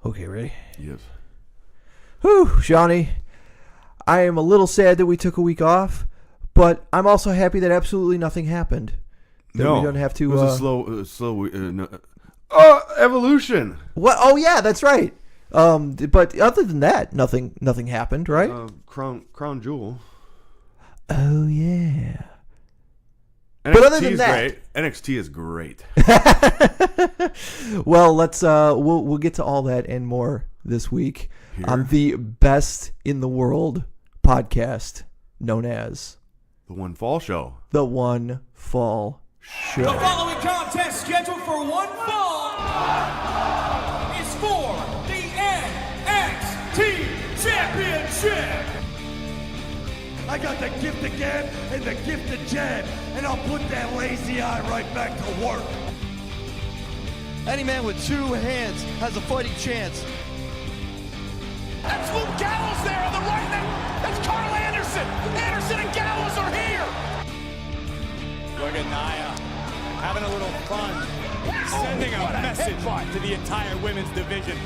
Okay, ready? Yes. Whew, Johnny. I am a little sad that we took a week off, but I'm also happy that absolutely nothing happened. That we don't have to. It was a slow. Evolution. What? Oh yeah, that's right. But other than that, nothing happened, right? Crown Jewel. Oh yeah. NXT But other than is that, great. NXT is great. Well, let's we'll get to all that and more this week on the best in the world podcast known as The One Fall Show. The One Fall Show. The following contest scheduled for one fall is for the NXT Championship. I got the gift of gab and the gift of jab, and I'll put that lazy eye right back to work. Any man with two hands has a fighting chance. That's Luke Gallows there on the right. That's Carl Anderson. Anderson and Gallows are here. Look at Nia having a little fun, sending a message to the entire women's division.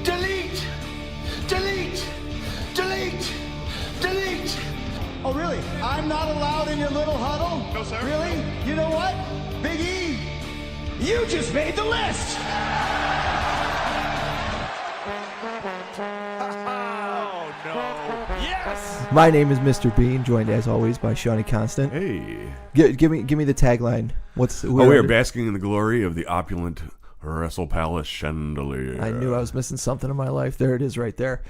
Delete! Delete! Delete! Delete! Oh, really? I'm not allowed in your little huddle? No, sir. Really? You know what? Big E, you just made the list! Oh, no. Yes! My name is Mr. Bean, joined as always by Shawnee Constant. Hey. Give me the tagline. We are basking in the glory of the opulent Wrestle Palace chandelier. I knew I was missing something in my life. There it is right there.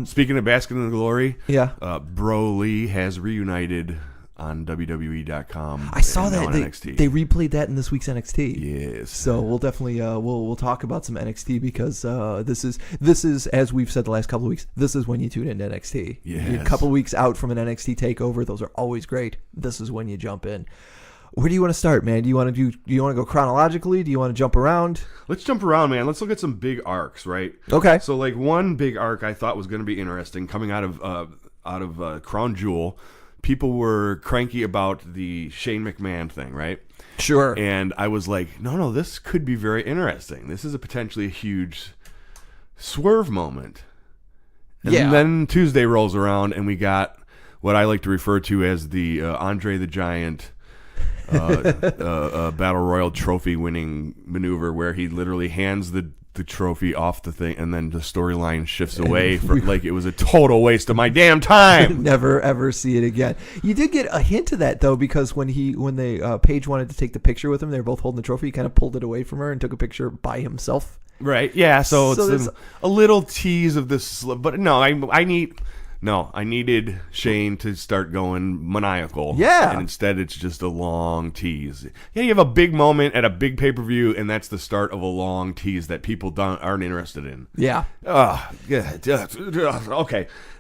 Speaking of basking in the glory, Yeah. Broly has reunited on WWE.com. I saw and now that. on NXT. They replayed that in this week's NXT. Yes. So we'll definitely we'll talk about some NXT because this is as we've said the last couple of weeks. This is when you tune into NXT. Yes. You're a couple of weeks out from an NXT takeover. Those are always great. This is when you jump in. Where do you want to start, man? Do you want to go chronologically? Do you want to jump around? Let's jump around, man. Let's look at some big arcs, right? Okay. So, like, one big arc I thought was going to be interesting coming out of Crown Jewel. People were cranky about the Shane McMahon thing, right? Sure. And I was like, no, this could be very interesting. This is potentially a huge swerve moment. And Yeah. then Tuesday rolls around, and we got what I like to refer to as the Andre the Giant Battle Royal trophy winning maneuver, where he literally hands the trophy off the thing, and then the storyline shifts away from like it was a total waste of my damn time. Never ever see it again. You did get a hint of that though, because when Paige wanted to take the picture with him, they were both holding the trophy. He kind of pulled it away from her and took a picture by himself. Right? Yeah. So it's there's a little tease of this, but no, I needed Shane to start going maniacal. Yeah. And instead it's just a long tease. Yeah, you have a big moment at a big pay-per-view, and that's the start of a long tease that people aren't interested in. Yeah. Okay,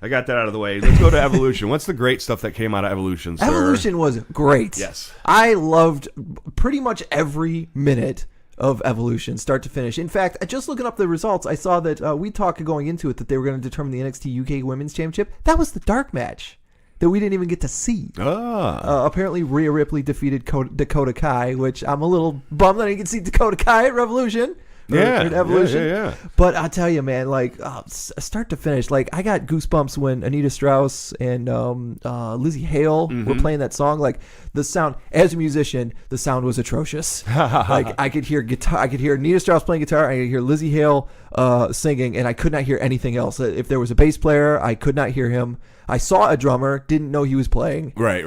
I got that out of the way. Let's go to Evolution. What's the great stuff that came out of Evolution, sir? Evolution was great. Yes. I loved pretty much every minute of Evolution, start to finish. In fact, just looking up the results, I saw that we talked going into it that they were going to determine the NXT UK Women's Championship. That was the dark match that we didn't even get to see. Apparently, Rhea Ripley defeated Dakota Kai, which I'm a little bummed that I didn't get to see Dakota Kai at Revolution. Or at Evolution. Yeah. But I'll tell you, man, like start to finish, like I got goosebumps when Anita Strauss and Lizzie Hale were playing that song. Like the sound, as a musician, the sound was atrocious. Like I could hear guitar, I could hear Anita Strauss playing guitar, I could hear Lizzie Hale singing, and I could not hear anything else. If there was a bass player, I could not hear him. I saw a drummer, didn't know he was playing. Right.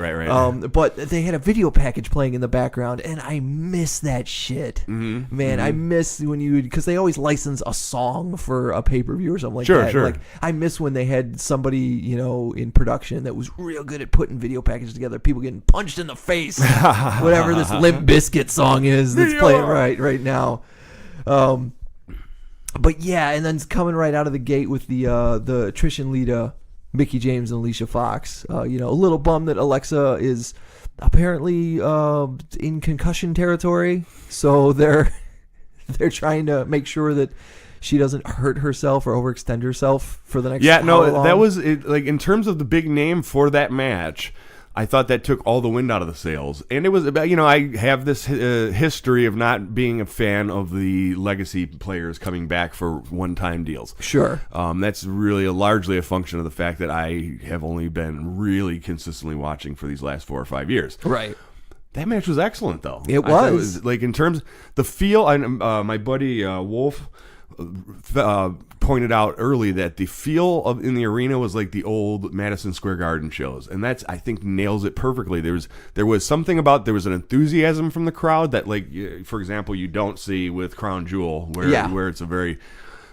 But they had a video package playing in the background, and I miss that shit. Man, I miss because they always license a song for a pay-per-view or something like that. Sure. Like, I miss when they had somebody, in production that was real good at putting video packages together. People getting punched in the face. Whatever this Limp Bizkit song is that's playing right now. But yeah, and then coming right out of the gate with the Trish and Lita, Mickie James and Alicia Fox. A little bummed that Alexa is apparently in concussion territory, so they're trying to make sure that she doesn't hurt herself or overextend herself for the next. Yeah, no, that was it, like in terms of the big name for that match. I thought that took all the wind out of the sails. And it was about, I have this history of not being a fan of the legacy players coming back for one-time deals. Sure. That's really largely a function of the fact that I have only been really consistently watching for these last 4 or 5 years. Right. That match was excellent, though. It I thought was. Like, in terms the feel, my buddy Wolf pointed out early that the feel in the arena was like the old Madison Square Garden shows, and that's, I think, nails it perfectly. There was something about, there was an enthusiasm from the crowd that, like, for example, you don't see with Crown Jewel, where it's a very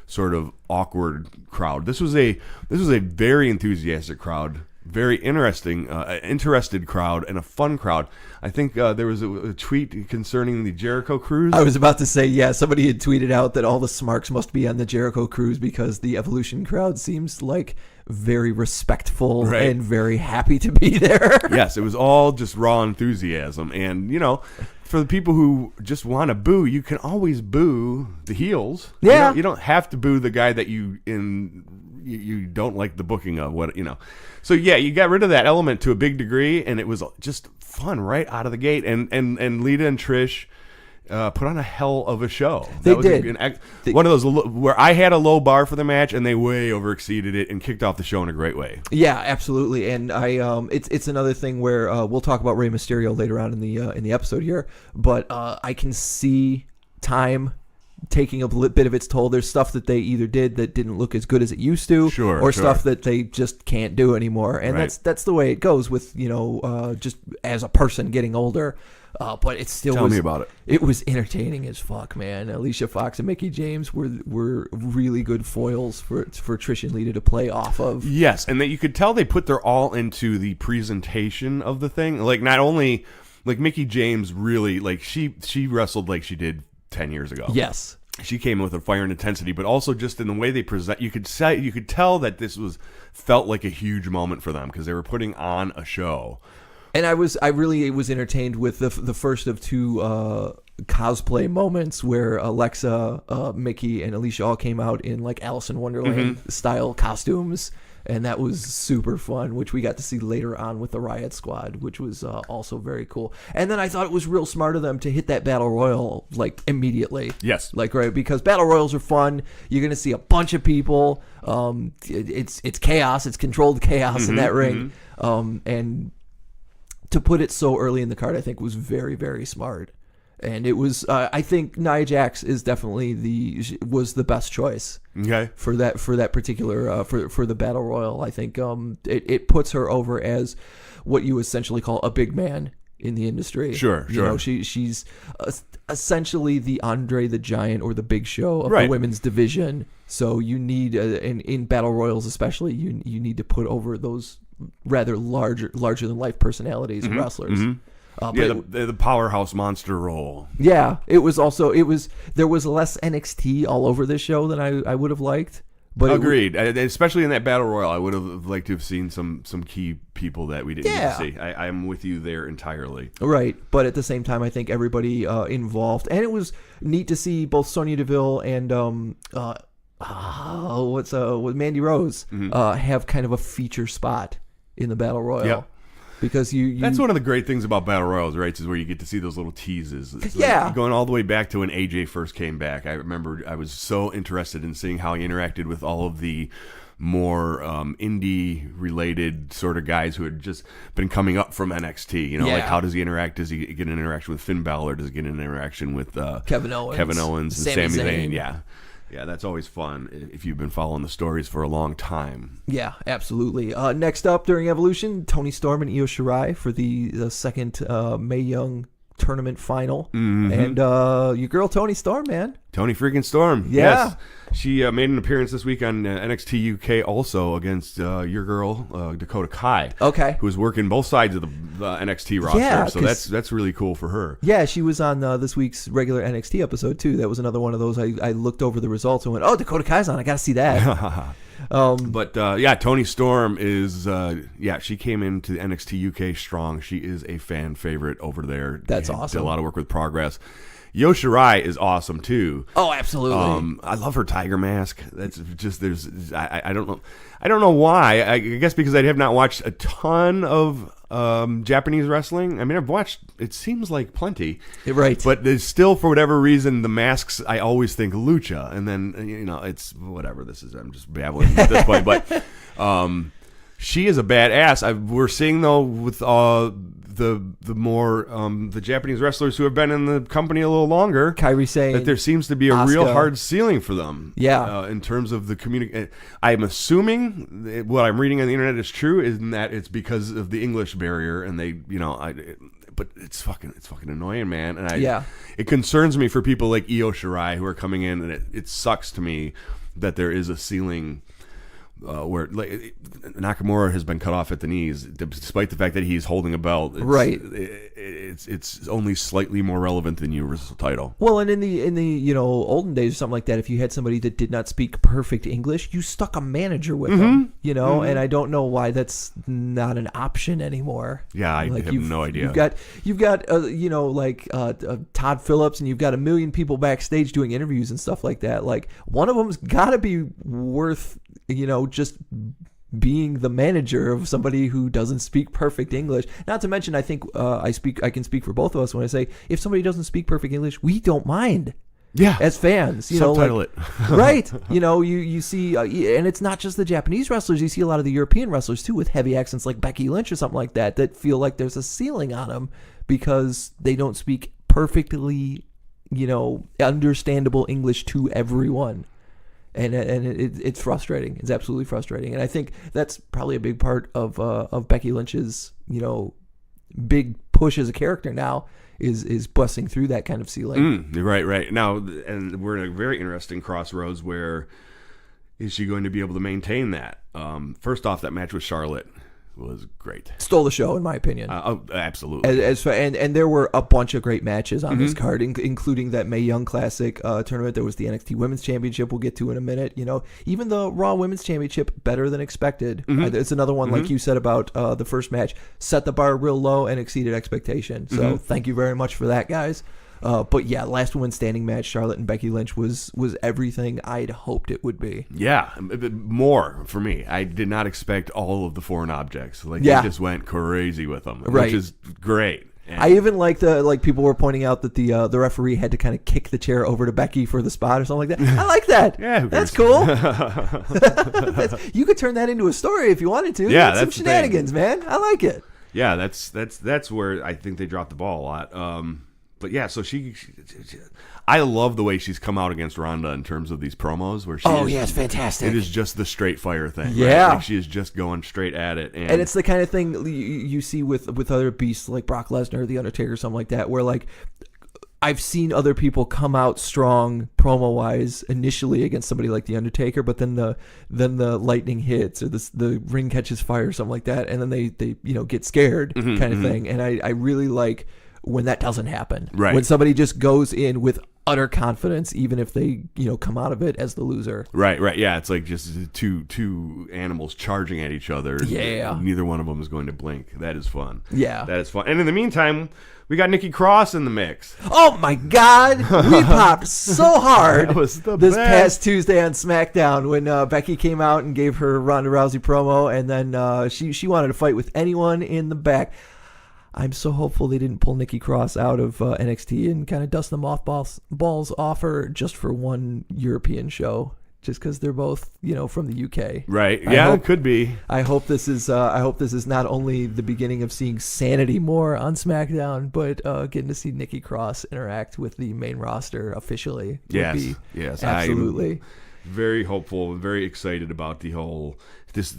sort of awkward crowd. This was a very enthusiastic crowd. Very interested crowd, and a fun crowd. I think there was a tweet concerning the Jericho Cruise. I was about to say, yeah, somebody had tweeted out that all the smarks must be on the Jericho Cruise because the Evolution crowd seems like very respectful and very happy to be there. Yes, it was all just raw enthusiasm. And, for the people who just want to boo, you can always boo the heels. Yeah. You don't have to boo the guy that you don't like the booking of, So yeah, you got rid of that element to a big degree, and it was just fun right out of the gate. And Lita and Trish put on a hell of a show. They did. One of those where I had a low bar for the match, and they way overexceeded it and kicked off the show in a great way. Yeah, absolutely. And it's another thing where we'll talk about Rey Mysterio later on in the episode here, but I can see time taking a bit of its toll. There's stuff that they either did that didn't look as good as it used to, or stuff that they just can't do anymore. And that's the way it goes with just as a person getting older. But it still Tell me about it. It was entertaining as fuck, man. Alicia Fox and Mickie James were really good foils for Trish and Lita to play off of. Yes, and that you could tell they put their all into the presentation of the thing. Like, not only like Mickie James really, like, she wrestled like she did 10 years ago. Yes. She came in with a fire and intensity, but also just in the way they present, you could tell that this felt like a huge moment for them because they were putting on a show. And I really was entertained with the first of two cosplay moments where Alexa, Mickey, and Alicia all came out in like Alice in Wonderland style costumes. And that was super fun, which we got to see later on with the Riot Squad, which was also very cool. And then I thought it was real smart of them to hit that Battle Royal like immediately. Yes. Like, right, because Battle Royals are fun. You're going to see a bunch of people. It's chaos. It's controlled chaos in that ring. And to put it so early in the card, I think was very, very smart. And it was, I think Nia Jax is definitely was the best choice. Okay. For that particular for the Battle Royal. I think it puts her over as what you essentially call a big man in the industry. Sure. She's essentially the Andre the Giant or the Big Show of the women's division. So you need in Battle Royals especially you need to put over those rather larger than life personalities and wrestlers. The powerhouse monster role. Yeah, there was less NXT all over this show than I would have liked. But agreed, especially in that Battle Royal, I would have liked to have seen some key people that we didn't get to see. I'm with you there entirely. Right, but at the same time, I think everybody involved, and it was neat to see both Sonya Deville and with Mandy Rose have kind of a feature spot in the Battle Royal. Yep. Because that's one of the great things about Battle Royals, right? Is where you get to see those little teases. It's like going all the way back to when AJ first came back. I remember I was so interested in seeing how he interacted with all of the more indie-related sort of guys who had just been coming up from NXT. Like how does he interact? Does he get an interaction with Finn Balor? Does he get an interaction with Kevin Owens and Sami Zayn? Yeah, that's always fun if you've been following the stories for a long time. Yeah, absolutely. Next up during Evolution, Toni Storm and Io Shirai for the second Mae Young tournament final. And your girl Toni Storm, man. Toni freaking Storm. Yeah. Yes. She made an appearance this week on NXT UK also against your girl, Dakota Kai. Okay. Who was working both sides of the NXT roster. Yeah, so that's really cool for her. Yeah, she was on this week's regular NXT episode, too. That was another one of those. I looked over the results and went, oh, Dakota Kai's on. I got to see that. But Toni Storm is, she came into NXT UK strong. She is a fan favorite over there. That's awesome. Did a lot of work with Progress. Io Shirai is awesome too. Oh, absolutely. I love her tiger mask. That's just I don't know why. I guess because I have not watched a ton of Japanese wrestling. I mean, I've watched, it seems like plenty, Right. But there's still, for whatever reason, the masks, I always think lucha, and then it's whatever this is. I'm just babbling at this point, but she is a badass. We're seeing though with the more the Japanese wrestlers who have been in the company a little longer, Kairi Sane, that there seems to be a real hard ceiling for them. Yeah. In terms of the community, I'm assuming that what I'm reading on the internet is true, is that it's because of the English barrier, and they, but it's fucking annoying, man. And it concerns me for people like Io Shirai who are coming in, and it sucks to me that there is a ceiling. Where Nakamura has been cut off at the knees, despite the fact that he's holding a belt. It's only slightly more relevant than the Universal title. Well, and in the olden days or something like that, if you had somebody that did not speak perfect English, you stuck a manager with them. And I don't know why that's not an option anymore. Yeah, I have no idea. You've got Todd Phillips, and you've got a million people backstage doing interviews and stuff like that. Like, one of them's got to be worth just being the manager of somebody who doesn't speak perfect English. Not to mention, I think I can speak for both of us when I say, if somebody doesn't speak perfect English, we don't mind. Yeah, as fans, subtitle it. Right? You see, and it's not just the Japanese wrestlers. You see a lot of the European wrestlers too, with heavy accents like Becky Lynch or something like that feel like there's a ceiling on them because they don't speak perfectly, understandable English to everyone. And it's frustrating. It's absolutely frustrating. And I think that's probably a big part of Becky Lynch's, big push as a character now is busting through that kind of ceiling. Right. Now, and we're in a very interesting crossroads where is she going to be able to maintain that? First off, that match with Charlotte was great. Stole the show, in my opinion. Absolutely. And there were a bunch of great matches on this card, including that Mae Young Classic tournament. There was the NXT Women's Championship we'll get to in a minute. Even the Raw Women's Championship, better than expected. It's another one, like you said about the first match, set the bar real low and exceeded expectation. So thank you very much for that, guys. But yeah, last woman standing match, Charlotte and Becky Lynch, was everything I'd hoped it would be. Yeah, more for me. I did not expect all of the foreign objects. They just went crazy with them, which is great. And I even like people were pointing out that the referee had to kind of kick the chair over to Becky for the spot or something like that. I like that. Yeah, that's cool. You could turn that into a story if you wanted to. Yeah, that's some shenanigans, man. I like it. Yeah, that's where I think they dropped the ball a lot. But yeah, so I love the way she's come out against Ronda in terms of these promos where it's fantastic. It is just the straight fire thing. Yeah. Right? She is just going straight at it. And it's the kind of thing you see with other beasts like Brock Lesnar or The Undertaker or something like that, where I've seen other people come out strong promo-wise initially against somebody like The Undertaker, but then the lightning hits or the ring catches fire or something like that, and then they get scared kind of thing. And I really like when that doesn't happen. Right. When somebody just goes in with utter confidence, even if they come out of it as the loser. Right. Yeah, it's like just two animals charging at each other. Yeah. Neither one of them is going to blink. That is fun. Yeah. That is fun. And in the meantime, we got Nikki Cross in the mix. Oh my God, we popped so hard That was the this best. past Tuesday on SmackDown when Becky came out and gave her Ronda Rousey promo, and then she wanted to fight with anyone in the back. I'm so hopeful they didn't pull Nikki Cross out of NXT and kind of dust the mothballs off her just for one European show, just because they're both from the UK. Right? Yeah, it could be. I hope this is not only the beginning of seeing Sanity more on SmackDown, but getting to see Nikki Cross interact with the main roster officially. Yes, absolutely. I'm very hopeful, very excited about the whole.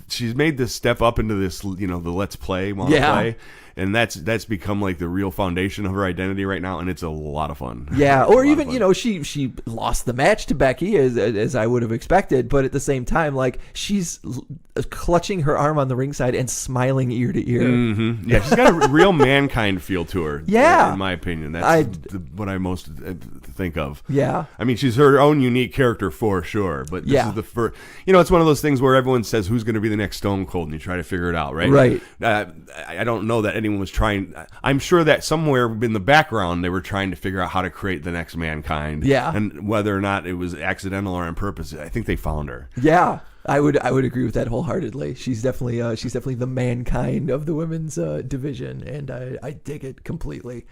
She's made this step up into this, the Let's Play, play, and that's become like the real foundation of her identity right now, and it's a lot of fun. Yeah, or even she lost the match to Becky as I would have expected, but at the same time, she's clutching her arm on the ringside and smiling ear to ear. Mm-hmm. Yeah, she's got a real mankind feel to her. Yeah, in my opinion, that's what I most think of. Yeah, I mean, she's her own unique character for sure, but this is the first. It's one of those things where everyone says who's who's going to be the next Stone Cold, and you try to figure it out, right? Right. I don't know that anyone was trying. I'm sure that somewhere in the background they were trying to figure out how to create the next Mankind. Yeah. And whether or not it was accidental or on purpose, I think they found her. Yeah. I would agree with that wholeheartedly. She's definitely the Mankind of the women's division, and I dig it completely.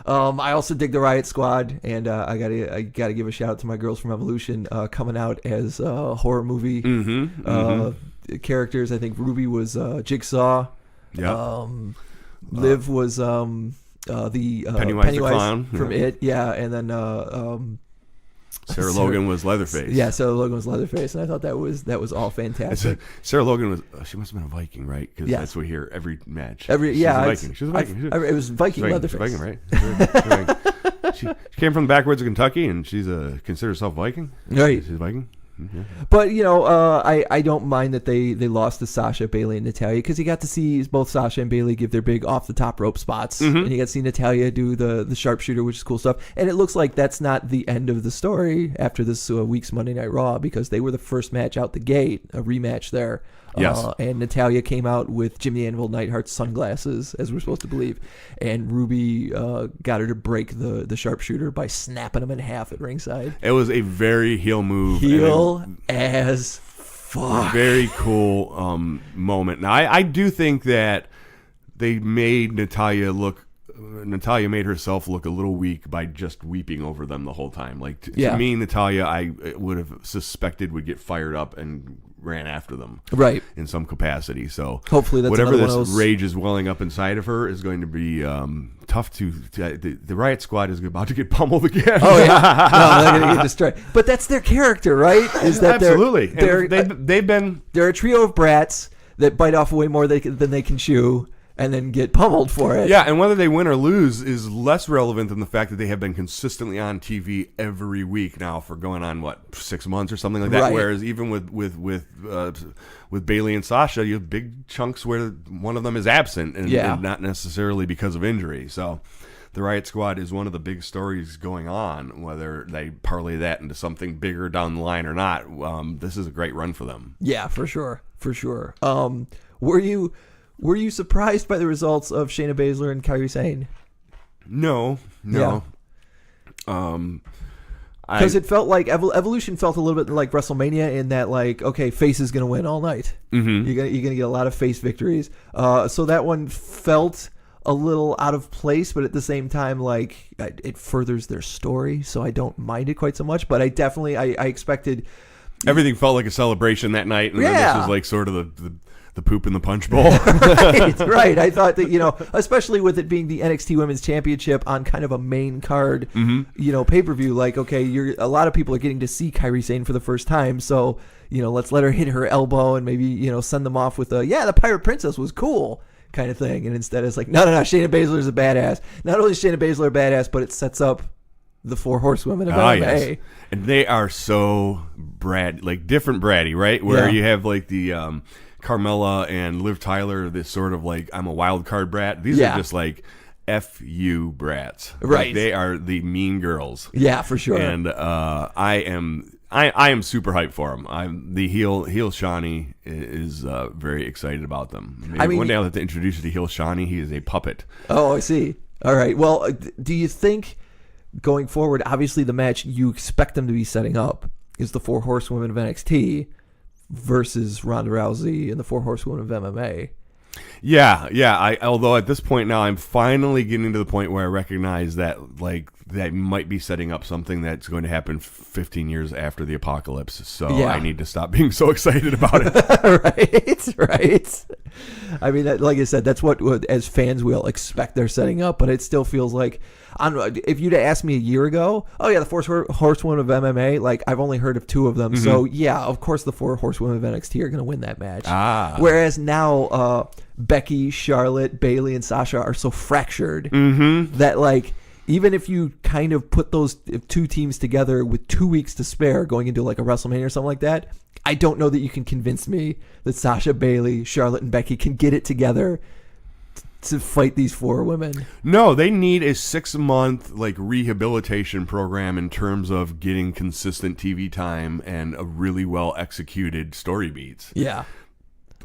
I also dig the Riot Squad, and I gotta give a shout out to my girls from Evolution coming out as horror movie characters. I think Ruby was Jigsaw. Yeah. Liv was the Pennywise the Clown from It. Yeah, and then Sarah Logan was Leatherface. Yeah, Sarah Logan was Leatherface, and I thought that was all fantastic. Sarah Logan was. She must have been a Viking, right? Because Yeah. that's what we hear every match. She's a Viking. She was a Viking. It was Viking Leatherface. Viking, right? She was a Viking. She came from the backwoods of Kentucky, and she's considers herself Viking. Right. She's a Viking. Yeah. But I don't mind that they lost to Sasha, Bailey, and Natalya, because you got to see both Sasha and Bailey give their big off the top rope spots, and you got to see Natalya do the sharpshooter, which is cool stuff. And it looks like that's not the end of the story after this week's Monday Night Raw, because they were the first match out the gate, a rematch there. Yes. And Natalya came out with Jim the Anvil Neidhart's sunglasses, as we're supposed to believe. And Ruby got her to break the sharpshooter by snapping him in half at ringside. It was a very heel move. Heel as fuck. Very cool moment. Now, I do think that they made Natalya made herself look a little weak by just weeping over them the whole time. Like, to me, Natalya, I would have suspected would get fired up and ran after them, right, in some capacity. So hopefully that's whatever another this one of those... rage is welling up inside of her is going to be tough to the Riot Squad is about to get pummeled again. Oh yeah, no, they're gonna get destroyed. But that's their character, right? Is that absolutely? They're a trio of brats that bite off way more than they can chew, and then get pummeled for it. Yeah, and whether they win or lose is less relevant than the fact that they have been consistently on TV every week now for going on 6 months or something like that. Right. Whereas even with Bailey and Sasha, you have big chunks where one of them is absent, and not necessarily because of injury. So the Riot Squad is one of the big stories going on. Whether they parlay that into something bigger down the line or not, this is a great run for them. Yeah, for sure. Were you surprised by the results of Shayna Baszler and Kairi Sane? No. Yeah. Because it felt like Evolution felt a little bit like WrestleMania in that, okay, face is going to win all night. Mm-hmm. You're gonna get a lot of face victories. So that one felt a little out of place, but at the same time, it furthers their story, so I don't mind it quite so much. But I definitely I expected everything felt like a celebration that night, and then this was sort of the poop in the punch bowl. right. I thought that, especially with it being the NXT Women's Championship on kind of a main card, pay-per-view, a lot of people are getting to see Kairi Sane for the first time. So, let's let her hit her elbow and maybe, send them off with the Pirate Princess was cool kind of thing. And instead it's no, Shayna Baszler is a badass. Not only is Shayna Baszler a badass, but it sets up the four horsewomen of MMA. Yes. And they are so different bratty, right? Where you have the, Carmella and Liv Tyler, this sort of I'm a wild card brat. These are just F you brats. Right. They are the mean girls. Yeah, for sure. And I am super hyped for them. The heel Shawnee is very excited about them. Maybe one day I'll have to introduce you to heel Shawnee. He is a puppet. Oh, I see. All right. Well, do you think going forward, obviously the match you expect them to be setting up is the four horsewomen of NXT versus Ronda Rousey and the four horsewomen of MMA? Yeah. Although at this point now, I'm finally getting to the point where I recognize that that might be setting up something that's going to happen 15 years after the apocalypse. So I need to stop being so excited about Right. it. Right. I mean, like I said, that's what as fans we'll expect they're setting up, but it still feels like, if you'd asked me a year ago, the four horsewomen of MMA, I've only heard of two of them. Mm-hmm. So yeah, of course the four horsewomen of NXT are going to win that match. Whereas now Becky, Charlotte, Bayley, and Sasha are so fractured that even if you kind of put those two teams together with 2 weeks to spare going into a WrestleMania or something like that, I don't know that you can convince me that Sasha, Bayley, Charlotte, and Becky can get it together to fight these four women. No, they need a 6-month rehabilitation program in terms of getting consistent TV time and a really well executed story beats. Yeah.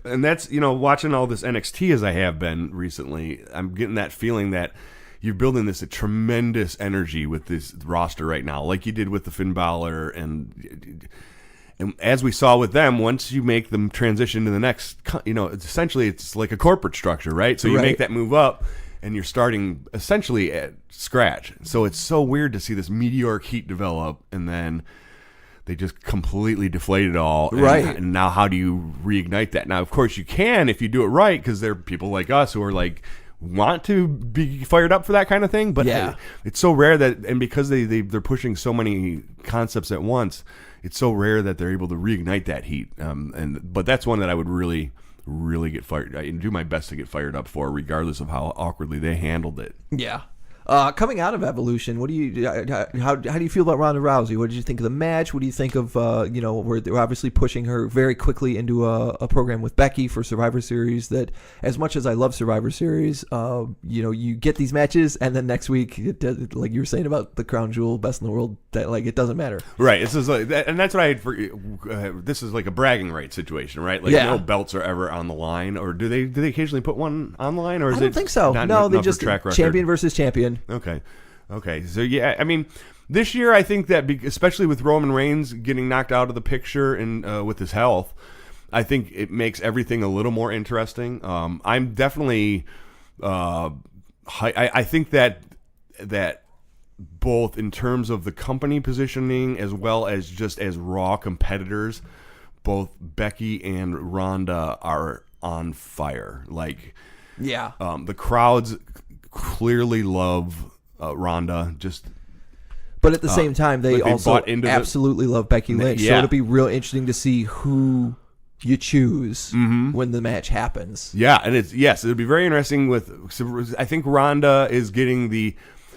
And that's, watching all this NXT as I have been recently, I'm getting that feeling that you're building this tremendous energy with this roster right now, like you did with the Finn Balor. And as we saw with them, once you make them transition to the next, essentially it's like a corporate structure, right? So you make that move up, and you're starting essentially at scratch. So it's so weird to see this meteoric heat develop, and then they just completely deflate it all. Right. And now how do you reignite that? Now, of course, you can if you do it right, because there are people like us who are like, want to be fired up for that kind of thing. But it's so rare that, and because they're pushing so many concepts at once, it's so rare that they're able to reignite that heat. But that's one that I would really get fired. I do my best to get fired up for, regardless of how awkwardly they handled it. Yeah. Coming out of Evolution, what do you how do you feel about Ronda Rousey? What did you think of the match? What do you think of where they're obviously pushing her very quickly into a program with Becky for Survivor Series? That, as much as I love Survivor Series, you get these matches, and then next week, like you were saying about the Crown Jewel, best in the world, that like it doesn't matter. Right. This is like, and that's what I had this is like a bragging right situation, right? Like no belts are ever on the line, or do they occasionally put one on the line, or is I don't think so. No, they just champion versus champion. Okay. So yeah, I mean, this year I think that especially with Roman Reigns getting knocked out of the picture and with his health, I think it makes everything a little more interesting. I'm definitely, I think that both in terms of the company positioning as well as just as Raw competitors, both Becky and Ronda are on fire. Like, the crowds clearly love Ronda, but at the same time, they also absolutely love Becky Lynch. So it'll be real interesting to see who you choose when the match happens. Yeah, and it'll be very interesting. I think Ronda is getting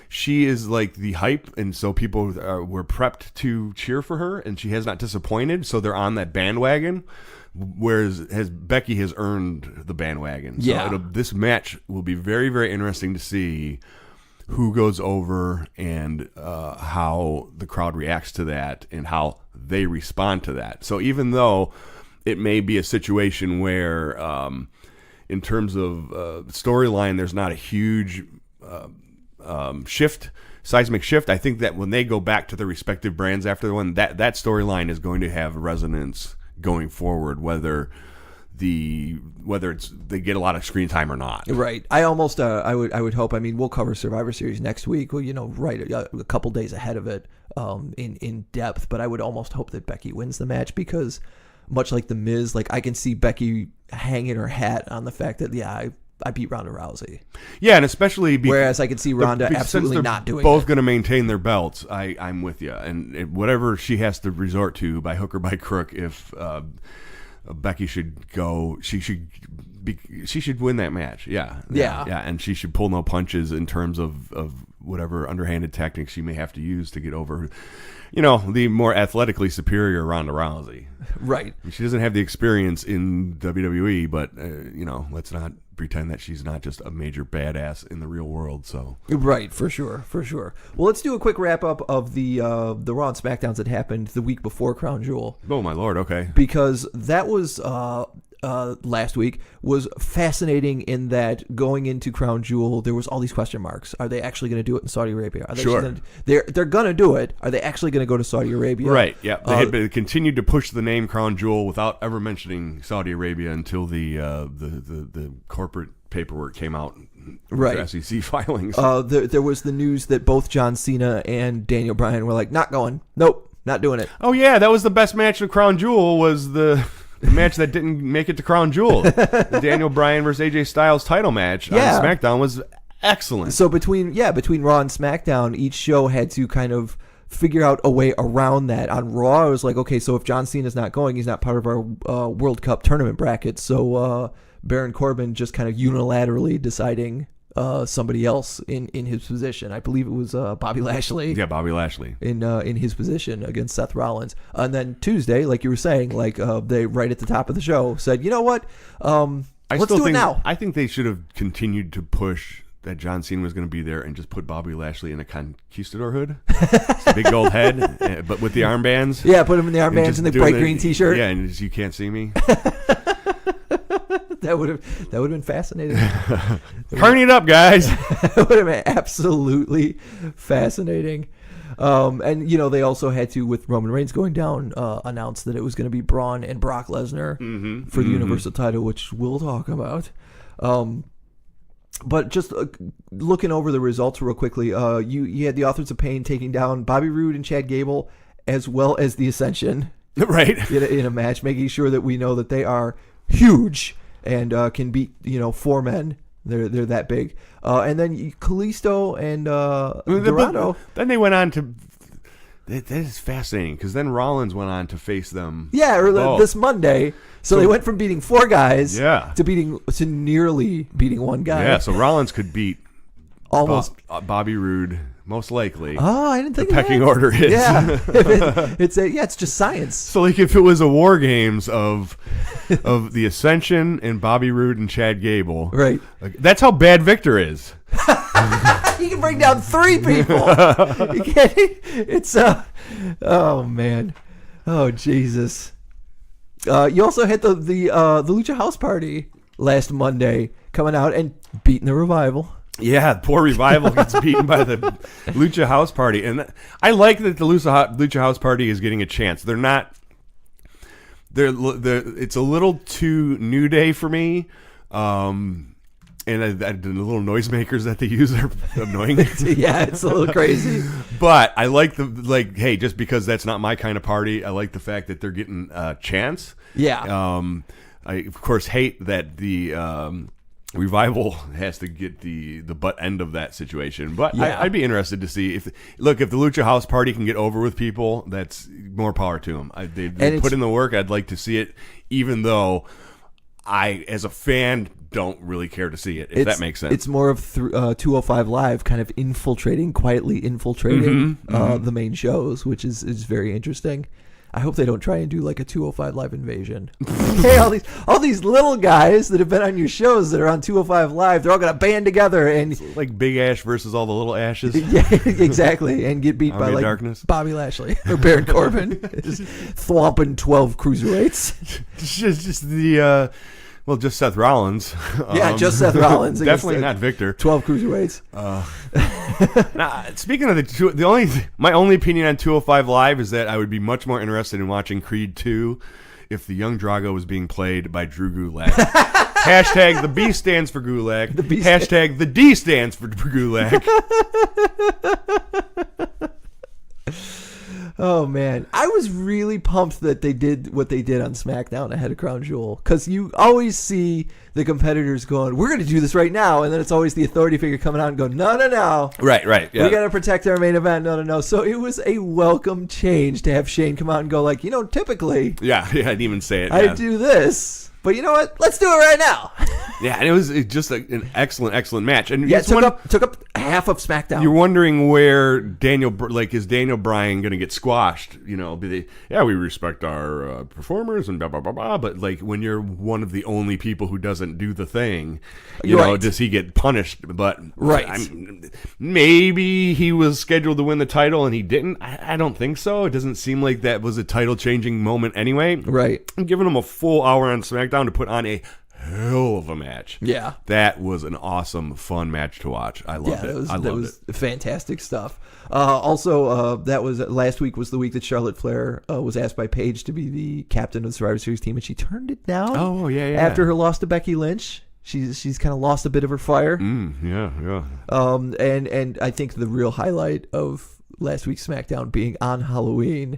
she is like the hype, and so people were prepped to cheer for her, and she has not disappointed, so they're on that bandwagon. Whereas Becky has earned the bandwagon. So this match will be very, very interesting to see who goes over and how the crowd reacts to that and how they respond to that. So even though it may be a situation where, in terms of storyline, there's not a huge seismic shift, I think that when they go back to their respective brands after the one, that storyline is going to have resonance going forward, whether it's they get a lot of screen time or not. Right. I almost I would hope. I mean, we'll cover Survivor Series next week. Well, a couple days ahead of it, in depth. But I would almost hope that Becky wins the match, because much like the Miz, like I can see Becky hanging her hat on the fact that I beat Ronda Rousey. Yeah, and especially whereas I could see Ronda absolutely not doing both it. Going to maintain their belts. I'm with you, and whatever she has to resort to by hook or by crook, if Becky should go, she should win that match. Yeah, and she should pull no punches in terms of whatever underhanded tactics she may have to use to get over, the more athletically superior Ronda Rousey. Right. She doesn't have the experience in WWE, but let's not pretend that she's not just a major badass in the real world. So right, for sure. Well, let's do a quick wrap up of the Raw and SmackDowns that happened the week before Crown Jewel. Oh my lord, okay. Because that was last week was fascinating in that going into Crown Jewel, there was all these question marks. Are they actually going to do it in Saudi Arabia? Are they they're going to do it. Are they actually going to go to Saudi Arabia? Right. Yeah. They had continued to push the name Crown Jewel without ever mentioning Saudi Arabia until the corporate paperwork came out. Right. SEC filings. There was the news that both John Cena and Daniel Bryan were like, not going. Nope, not doing it. Oh yeah, that was the best match of Crown Jewel. Was the match that didn't make it to Crown Jewel. The Daniel Bryan versus AJ Styles title match on SmackDown was excellent. So between Raw and SmackDown, each show had to kind of figure out a way around that. On Raw, it was like, okay, so if John Cena's not going, he's not part of our World Cup tournament bracket. So Baron Corbin just kind of unilaterally deciding somebody else in his position. I believe it was Bobby Lashley. Yeah, Bobby Lashley in his position against Seth Rollins. And then Tuesday, like you were saying, they right at the top of the show said, you know what? Let's do it now. I think they should have continued to push that John Cena was going to be there and just put Bobby Lashley in a conquistador hood, a big gold head, but with the armbands. Yeah, put him in the armbands and the bright green T-shirt. Yeah, and you can't see me. That would have been fascinating. Turn it up, guys. That would have been absolutely fascinating. And they also had to, with Roman Reigns going down, announce that it was going to be Braun and Brock Lesnar for the Universal title, which we'll talk about. But just looking over the results real quickly, you had the Authors of Pain taking down Bobby Roode and Chad Gable, as well as the Ascension, Right. in a match, making sure that we know that they are huge and can beat 4 men. They're that big. And then Kalisto and Dorado. Then they went on to. That is fascinating because then Rollins went on to face them. Yeah, this Monday. So they went from beating 4 guys to nearly beating 1 guy. Yeah, so Rollins could beat almost Bobby Roode, most likely. Oh, I didn't think the of pecking that. order is. Yeah, it's just science. So like if it was a war games of the Ascension and Bobby Roode and Chad Gable, right? Like, that's how bad Viktor is. He can bring down 3 people. It's oh man, oh Jesus. You also had the Lucha House Party last Monday coming out and beating the Revival. Yeah, poor Revival gets beaten by the Lucha House Party, and I like that the Lucha House Party is getting a chance. They're not. They're it's a little too New Day for me. And the little noisemakers that they use are annoying. Yeah, it's a little crazy. But I like hey, just because that's not my kind of party, I like the fact that they're getting a chance. Yeah. I of course hate that the Revival has to get the butt end of that situation. But yeah. I'd be interested to see if the Lucha House Party can get over with people, that's more power to them. They put in the work. I'd like to see it, even though I, as a fan, don't really care to see it, if that makes sense. It's more of 205 Live kind of quietly infiltrating the main shows, which is very interesting. I hope they don't try and do like a 205 Live invasion. Hey, all these little guys that have been on your shows that are on 205 Live, they're all going to band together and it's like Big Ash versus all the little Ashes. Yeah, exactly, and get beat by like Darkness. Bobby Lashley or Baron Corbin, just thwomping 12 cruiserweights. just the. Well, just Seth Rollins. Yeah, just Seth Rollins. Definitely not Viktor. 12 cruiserweights. Now, speaking of my only opinion on 205 Live is that I would be much more interested in watching Creed 2 if the young Drago was being played by Drew Gulak. Hashtag the B stands for Gulak. Hashtag the D stands for Gulak. Oh man, I was really pumped that they did what they did on SmackDown ahead of Crown Jewel, because you always see the competitors going, "We're going to do this right now," and then it's always the authority figure coming out and going, "No, right, yeah. We got to protect our main event, no." So it was a welcome change to have Shane come out and go like, typically, yeah, I didn't even say it. I do this. But you know what? Let's do it right now. Yeah, and it was just an excellent match. And yeah, it took up half of SmackDown. You're wondering where is Daniel Bryan going to get squashed? We respect our performers and blah blah blah blah. But like when you're one of the only people who doesn't do the thing, does he get punished? But maybe he was scheduled to win the title and he didn't. I don't think so. It doesn't seem like that was a title changing moment anyway. Right. I'm giving him a full hour on SmackDown to put on a hell of a match. Yeah, that was an awesome, fun match to watch. I loved it. That was fantastic stuff. Also, that was last week was the week that Charlotte Flair was asked by Paige to be the captain of the Survivor Series team, and she turned it down. Oh yeah. After her loss to Becky Lynch, she's kind of lost a bit of her fire. Yeah. And I think the real highlight of last week's SmackDown being on Halloween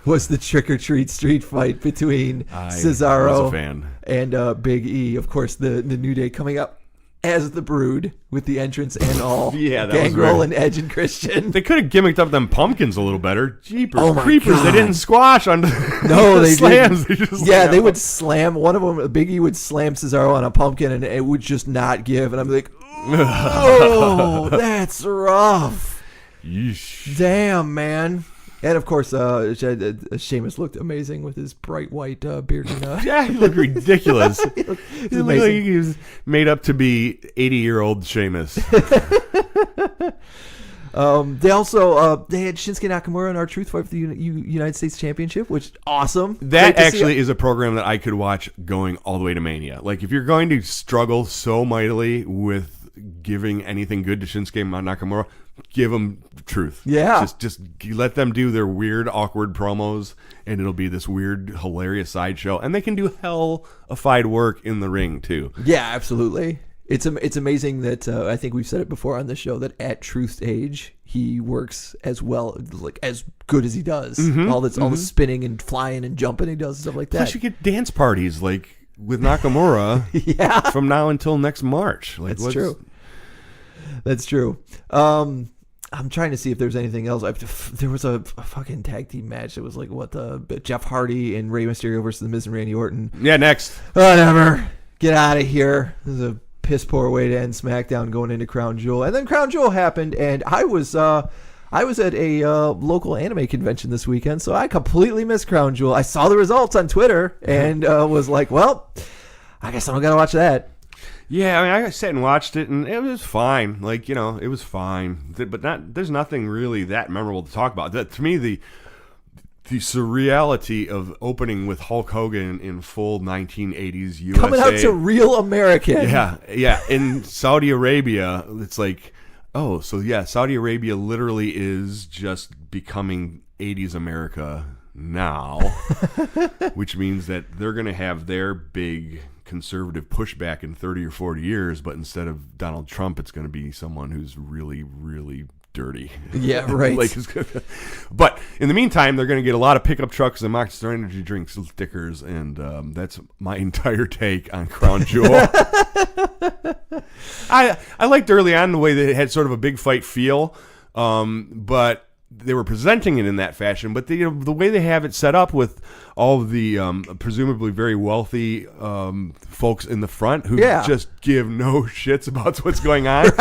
was the trick-or-treat street fight between Cesaro and Big E. Of course, the New Day coming up as the Brood with the entrance and all. Yeah, that Gangrel was and Edge and Christian. They could have gimmicked up them pumpkins a little better. Jeepers, oh my creepers! God. They didn't squash on they slams. They would slam one of them. Big E would slam Cesaro on a pumpkin, and it would just not give. And I'm like, oh, that's rough. Yeesh. Damn, man. And of course, Sheamus looked amazing with his bright white beard. Yeah, he looked ridiculous. He looked like he was made up to be 80-year-old Sheamus. They also they had Shinsuke Nakamura in R-Truth fight for the United States Championship, which is awesome. That actually is a program that I could watch going all the way to Mania. Like, if you're going to struggle so mightily with giving anything good to Shinsuke Nakamura, give them Truth. Yeah. Just let them do their weird, awkward promos, and it'll be this weird, hilarious sideshow. And they can do hell-ified work in the ring, too. Yeah, absolutely. It's amazing that I think we've said it before on the show that at Truth's age he works as well, like as good as he does. All the spinning and flying and jumping he does and stuff like that. Plus, you get dance parties like with Nakamura. Yeah, from now until next March. Like, that's true. That's true. I'm trying to see if there's anything else. There was a fucking tag team match. It was like Jeff Hardy and Rey Mysterio versus The Miz and Randy Orton. Yeah, next. Whatever. Get out of here. This is a piss poor way to end SmackDown going into Crown Jewel. And then Crown Jewel happened, and I was at a local anime convention this weekend, so I completely missed Crown Jewel. I saw the results on Twitter and was like, well, I guess I don't gotta watch that. Yeah, I mean, I sat and watched it, and it was fine. Like, it was fine. But there's nothing really that memorable to talk about. To me, the surreality of opening with Hulk Hogan in full 1980s USA. Coming out to Real American. Yeah. In Saudi Arabia, it's like, oh, so yeah, Saudi Arabia literally is just becoming 80s America now, which means that they're going to have their big conservative pushback in 30 or 40 years, but instead of Donald Trump, it's going to be someone who's really, really dirty. Yeah, right. But in the meantime, they're going to get a lot of pickup trucks and Monster Energy drink stickers, and that's my entire take on Crown Jewel. I liked early on the way that it had sort of a big fight feel, but they were presenting it in that fashion. But the way they have it set up with all of the presumably very wealthy folks in the front who just give no shits about what's going on,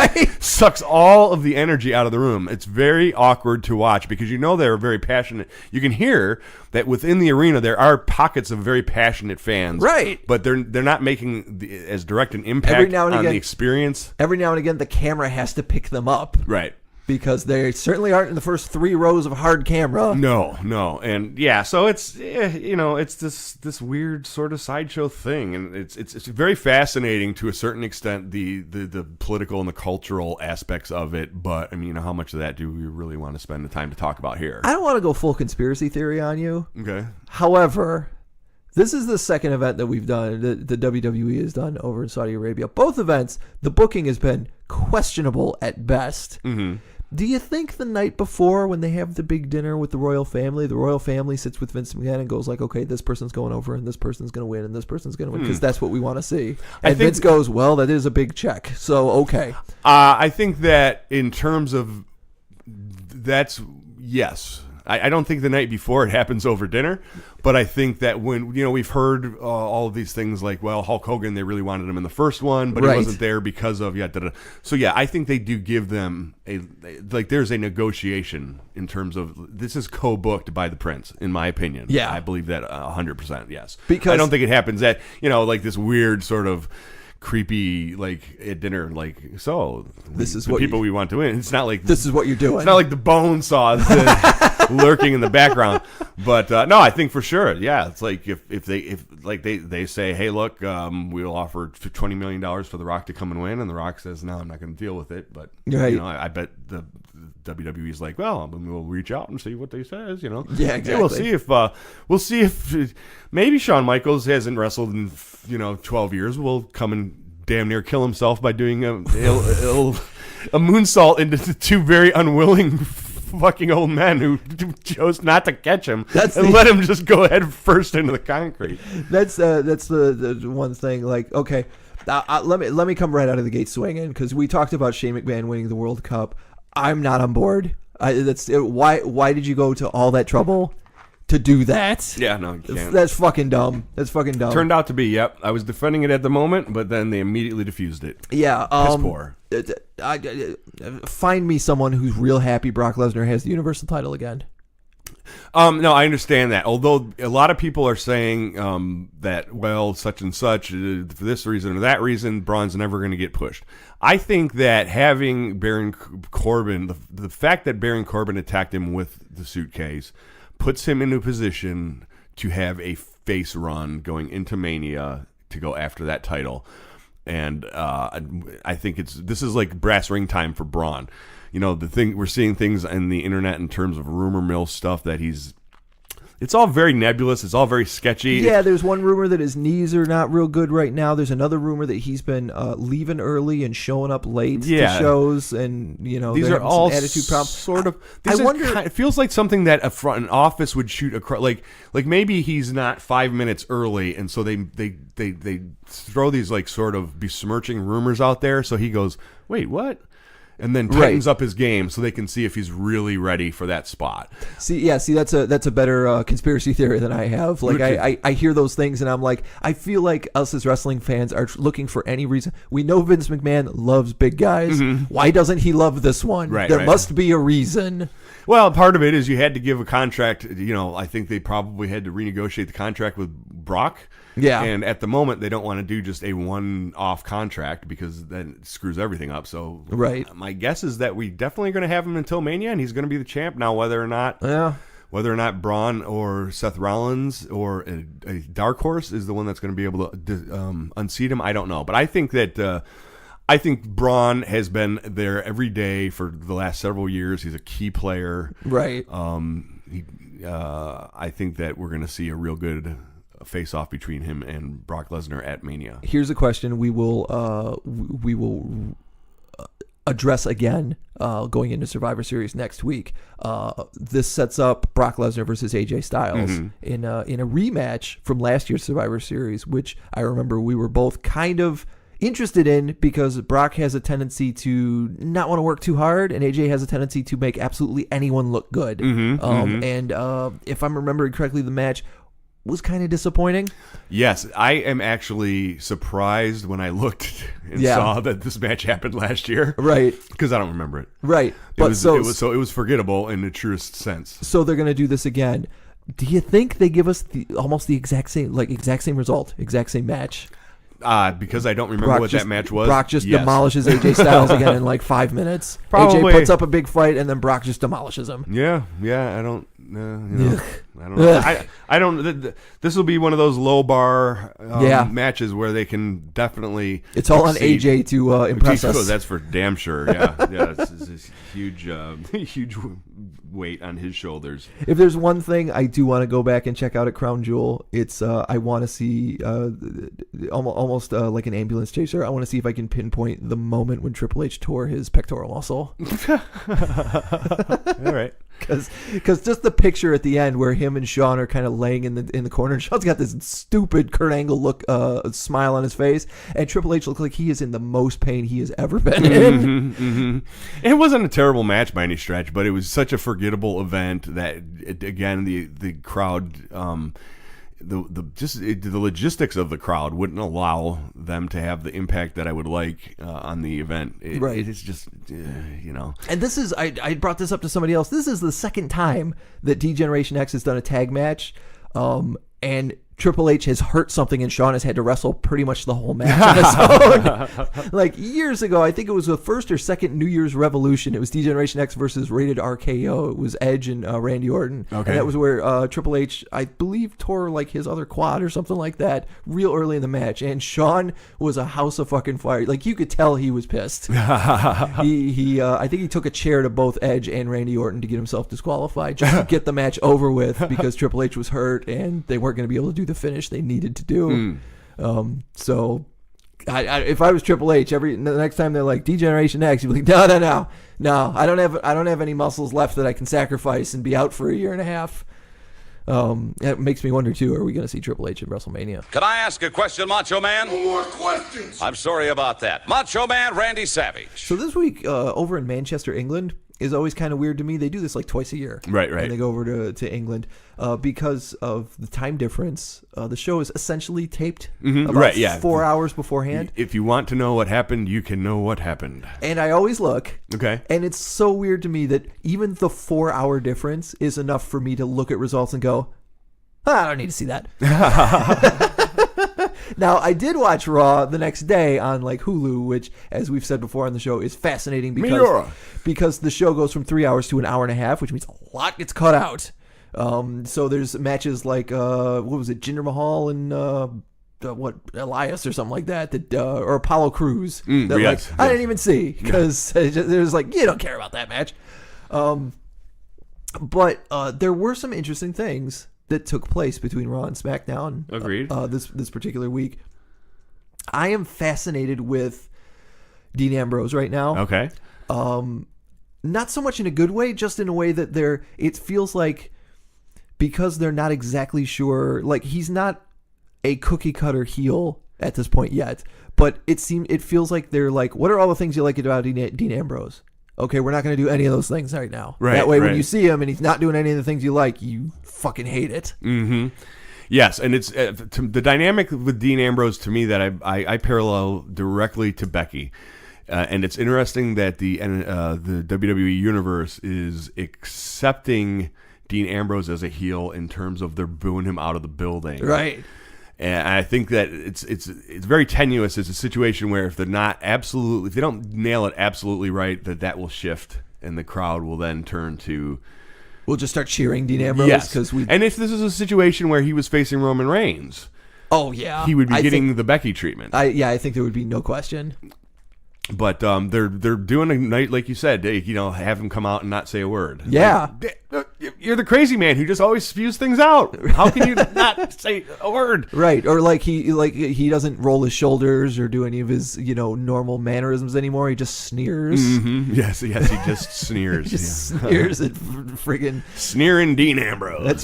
sucks all of the energy out of the room. It's very awkward to watch because they're very passionate. You can hear that within the arena there are pockets of very passionate fans, right? But they're not making as direct an impact on the experience. Every now and again, the camera has to pick them up, right? Because they certainly aren't in the first 3 rows of hard camera. No. And yeah, so it's, it's this weird sort of sideshow thing. And it's very fascinating to a certain extent, the political and the cultural aspects of it. But I mean, how much of that do we really want to spend the time to talk about here? I don't want to go full conspiracy theory on you. Okay. However, this is the second event that we've done, the WWE has done over in Saudi Arabia. Both events, the booking has been questionable at best. Mm-hmm. Do you think the night before when they have the big dinner with the royal family sits with Vince McMahon and goes like, okay, this person's going over and this person's going to win and this person's going to win because that's what we want to see. And Vince goes, well, that is a big check. So, okay. I think that in terms of that's, yes. I don't think the night before it happens over dinner, but I think that when, we've heard all of these things like, well, Hulk Hogan, they really wanted him in the first one, but he wasn't there because of, So, yeah, I think they do give them there's a negotiation in terms of, this is co-booked by the Prince, in my opinion. Yeah. I believe that 100%, yes. Because I don't think it happens at, like this weird sort of creepy, like at dinner, like, so this is the what people we want to win. It's not like this is what you're doing. It's not like the bone saws lurking in the background. But no, I think for sure, yeah. It's like if they say, hey, look, we'll offer $20 million for The Rock to come and win, and The Rock says, no, I'm not going to deal with it. But I bet the WWE's like, well, we'll reach out and see what they says. Yeah, exactly. We'll see if maybe Shawn Michaels hasn't wrestled in 12 years. Will come and damn near kill himself by doing a moonsault into 2 very unwilling fucking old men who chose not to catch him let him just go head first into the concrete. That's the one thing. Like, okay, let me come right out of the gate swinging because we talked about Shane McMahon winning the World Cup. I'm not on board. Why did you go to all that trouble to do that? Yeah, no, you can't. That's fucking dumb. Turned out to be, yep. I was defending it at the moment, but then they immediately diffused it. Yeah. Piss poor. Find me someone who's real happy Brock Lesnar has the Universal title again. No, I understand that. Although a lot of people are saying that, well, such and such, for this reason or that reason, Braun's never going to get pushed. I think that having Baron Corbin, the fact that Baron Corbin attacked him with the suitcase, puts him in a position to have a face run going into Mania to go after that title. And I think this is like brass ring time for Braun. You know, we're seeing things in the internet in terms of rumor mill stuff that it's all very nebulous. It's all very sketchy. Yeah, there's one rumor that his knees are not real good right now. There's another rumor that he's been leaving early and showing up late to shows, and these are all attitude problems. Sort of. I wonder. It feels like something that an office would shoot across. Like maybe he's not 5 minutes early, and so they throw these like sort of besmirching rumors out there. So he goes, "Wait, what?" And then tightens up his game so they can see if he's really ready for that spot. See, that's a better conspiracy theory than I have. Like I hear those things and I'm like, I feel like us as wrestling fans are looking for any reason. We know Vince McMahon loves big guys. Mm-hmm. Why doesn't he love this one? There must be a reason. Well, part of it is you had to give a contract. I think they probably had to renegotiate the contract with Brock. Yeah. And at the moment, they don't want to do just a one-off contract because then it screws everything up. So my guess is that we definitely going to have him until Mania, and he's going to be the champ. Now, whether or not Braun or Seth Rollins or a dark horse is the one that's going to be able to unseat him, I don't know. But I think that I think Braun has been there every day for the last several years. He's a key player. Right. I think that we're going to see a real good face-off between him and Brock Lesnar at Mania. Here's a question we will address again going into Survivor Series next week. This sets up Brock Lesnar versus AJ Styles in a rematch from last year's Survivor Series, which I remember we were both kind of interested in because Brock has a tendency to not want to work too hard, and AJ has a tendency to make absolutely anyone look good. And if I'm remembering correctly, the match was kind of disappointing. Yes, I am actually surprised when I looked and saw that this match happened last year. Right. Because I don't remember it. Right. It was forgettable in the truest sense. So they're going to do this again. Do you think they give us almost the exact same result, exact same match? Because I don't remember what that match was. Brock just demolishes AJ Styles again in like 5 minutes. Probably. AJ puts up a big fight, and then Brock just demolishes him. Yeah. I don't. I don't know. I don't. This will be one of those low bar matches where they can definitely. It's all on AJ to impress us. That's for damn sure. Yeah. It's huge, huge weight on his shoulders. If there's one thing I do want to go back and check out at Crown Jewel, it's I want to see almost like an ambulance chaser. I want to see if I can pinpoint the moment when Triple H tore his pectoral muscle. All right. Because just the picture at the end where him and Shawn are kind of laying in the corner, and Shawn's got this stupid Kurt Angle look, smile on his face, and Triple H looks like he is in the most pain he has ever been in. It wasn't a terrible match by any stretch, but it was such a forgettable event that again the crowd. The logistics of the crowd wouldn't allow them to have the impact that I would like on the event. It's just, And this is, I brought this up to somebody else. This is the second time that D-Generation X has done a tag match, and Triple H has hurt something, and Shawn has had to wrestle pretty much the whole match on his own. Like years ago, I think it was the first or second New Year's Revolution. It was D-Generation X versus Rated RKO. It was Edge and Randy Orton. Okay. And that was where Triple H, I believe, tore like his other quad or something like that real early in the match. And Shawn was a house of fucking fire. Like you could tell he was pissed. I think he took a chair to both Edge and Randy Orton to get himself disqualified just to get the match over with because Triple H was hurt and they weren't going to be able to do the finish they needed to do. So if I was Triple H, the next time they're like D-Generation X, you'd be like, no, I don't have any muscles left that I can sacrifice and be out for a year and a half. It makes me wonder too, are we going to see Triple H at WrestleMania? Can I ask a question, Macho Man? No more questions. I'm sorry about that. Macho Man Randy Savage. So this week over in Manchester, England, is always kind of weird to me. They do this like twice a year. Right. And they go over to England because of the time difference. The show is essentially taped about 4 hours beforehand. If you want to know what happened, you can know what happened. And I always look. Okay. And it's so weird to me that even the 4 hour difference is enough for me to look at results and go, I don't need to see that. Now, I did watch Raw the next day on like Hulu, which, as we've said before on the show, is fascinating because the show goes from 3 hours to an hour and a half, which means a lot gets cut out. So there's matches like what was it, Jinder Mahal and Elias or something like that or Apollo Crews that I didn't even see because there's like, you don't care about that match. But there were some interesting things that took place between Raw and SmackDown. Agreed. This particular week. I am fascinated with Dean Ambrose right now. Okay. Not so much in a good way, just in a way that it feels like, because they're not exactly sure, like he's not a cookie cutter heel at this point yet, but it feels like they're like, what are all the things you like about Dean Ambrose? Okay, we're not going to do any of those things right now. Right. That way, when you see him and he's not doing any of the things you like, you fucking hate it. Mm-hmm. Yes, and it's the dynamic with Dean Ambrose to me that I parallel directly to Becky, and it's interesting that the WWE universe is accepting Dean Ambrose as a heel in terms of they're booing him out of the building. Right. And I think that it's very tenuous. It's a situation where if they don't nail it absolutely right, that will shift, and the crowd will then turn to. We'll just start cheering Dean Ambrose. Yes, and if this is a situation where he was facing Roman Reigns, he would be getting the Becky treatment. I think there would be no question. But they're doing a night like you said, have him come out and not say a word. Yeah, you're the crazy man who just always spews things out. How can you not say a word? Right, or he doesn't roll his shoulders or do any of his normal mannerisms anymore. He just sneers. Mm-hmm. Yes, he just sneers. Sneers at friggin' sneering Dean Ambrose. That's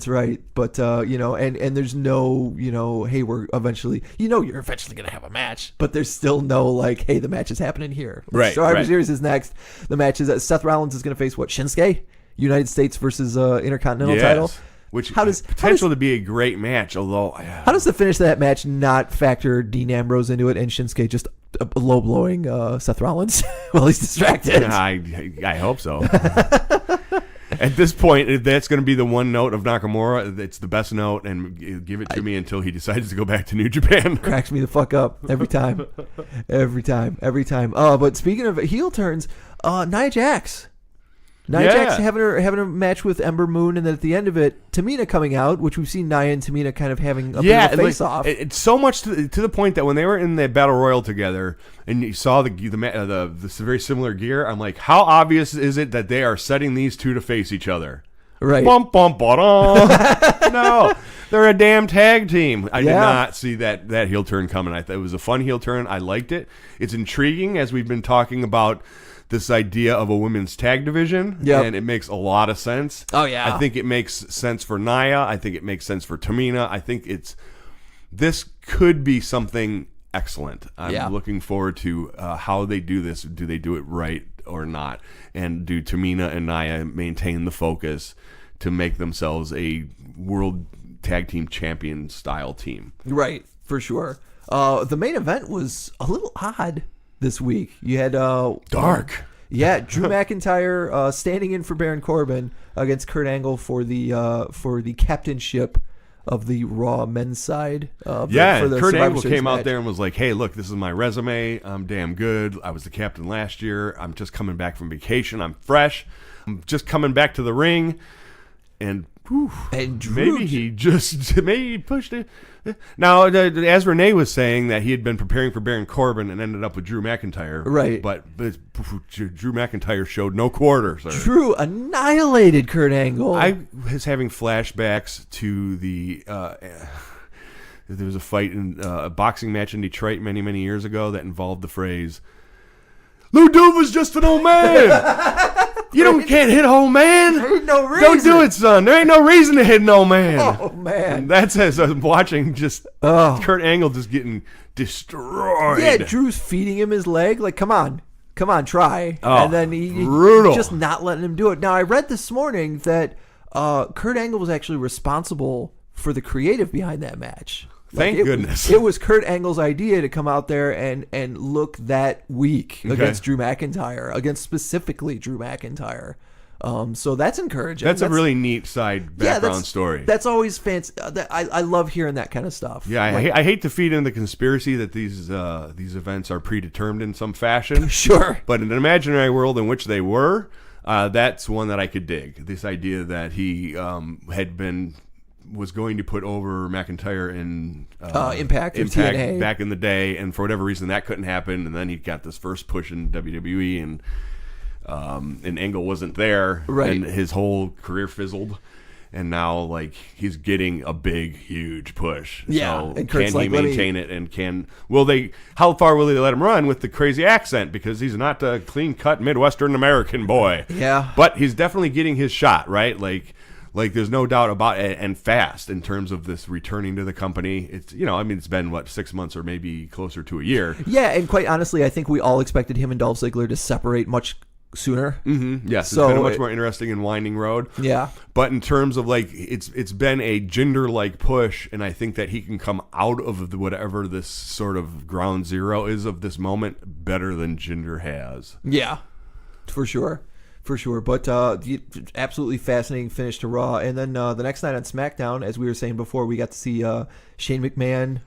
right. But and there's no hey, we're eventually you're eventually gonna have a match, but there's still no like, hey, the match is happening here. Right. Survivor Series is next. The match is that Seth Rollins is going to face Shinsuke, United States versus Intercontinental title. Which has potential to be a great match, although how does the finish of that match not factor Dean Ambrose into it and Shinsuke just low blowing Seth Rollins while he's distracted? I hope so. At this point, that's going to be the one note of Nakamura. It's the best note, and give it to me until he decides to go back to New Japan. Cracks me the fuck up every time. But speaking of heel turns, Nia Jax. Nia Jax having a match with Ember Moon, and then at the end of it, Tamina coming out, which we've seen Nia and Tamina kind of having a bit of a face-off. It's so much to the point that when they were in the Battle Royal together, and you saw the very similar gear, I'm like, how obvious is it that they are setting these two to face each other? Right. Bum, bum, ba-dum. No, they're a damn tag team. I did not see that heel turn coming. I thought it was a fun heel turn. I liked it. It's intriguing, as we've been talking about this idea of a women's tag division, and it makes a lot of sense. Oh, yeah. I think it makes sense for Nia. I think it makes sense for Tamina. I think this could be something excellent. I'm looking forward to how they do this. Do they do it right or not? And do Tamina and Nia maintain the focus to make themselves a world tag team champion style team? Right, for sure. The main event was a little odd this week. You had dark. Drew McIntyre standing in for Baron Corbin against Kurt Angle for the captainship of the Raw men's side. Kurt Angle came out there and was like, "Hey, look, this is my resume. I'm damn good. I was the captain last year. I'm just coming back from vacation. I'm fresh. I'm just coming back to the ring." And maybe he pushed it. Now, as Renee was saying, that he had been preparing for Baron Corbin and ended up with Drew McIntyre. Right. But Drew McIntyre showed no quarter, sir. Drew annihilated Kurt Angle. I was having flashbacks to there was a fight in a boxing match in Detroit many, many years ago that involved the phrase, "Lou Duve was just an old man." You can't hit an old man. There ain't no reason. Don't do it, son. There ain't no reason to hit an old man. Oh, man. And that's as I'm watching Kurt Angle just getting destroyed. Yeah, Drew's feeding him his leg. Like, come on. come on, try. Oh, and then he brutal. just not letting him do it. Now, I read this morning that Kurt Angle was actually responsible for the creative behind that match. Thank goodness. It was Kurt Angle's idea to come out there and look that weak against Drew McIntyre, against specifically Drew McIntyre. So that's encouraging. That's a really neat side background story. That's always fancy. I love hearing that kind of stuff. Yeah, I hate to feed in the conspiracy that these events are predetermined in some fashion. Sure. But in an imaginary world in which they were, that's one that I could dig. This idea that he was going to put over McIntyre in Impact TNA back in the day, and for whatever reason that couldn't happen, and then he got this first push in WWE, and Angle wasn't there, right. And his whole career fizzled, and now like he's getting a big, huge push. Yeah, so and can Kurt's he like, maintain it? And how far will they let him run with the crazy accent? Because he's not a clean-cut Midwestern American boy. Yeah, but he's definitely getting his shot, right? Like there's no doubt about it, and fast in terms of this returning to the company. It's it's been 6 months or maybe closer to a year. Yeah, and quite honestly, I think we all expected him and Dolph Ziggler to separate much sooner. Mm-hmm. Yes, so it's been a much more interesting and winding road. Yeah, but in terms of it's been a Jinder-like push, and I think that he can come out of whatever this sort of ground zero is of this moment better than Jinder has. Yeah, for sure. But absolutely fascinating finish to Raw. And then the next night on SmackDown, as we were saying before, we got to see Shane McMahon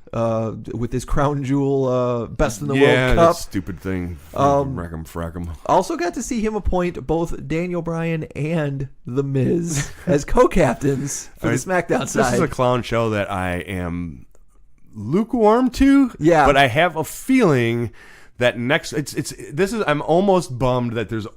with his crown jewel Best in the World Cup. Yeah, that stupid thing. Frack 'em. Also got to see him appoint both Daniel Bryan and The Miz as co-captains for the SmackDown side. This is a clown show that I am lukewarm to. Yeah. But I have a feeling that I'm almost bummed that there's,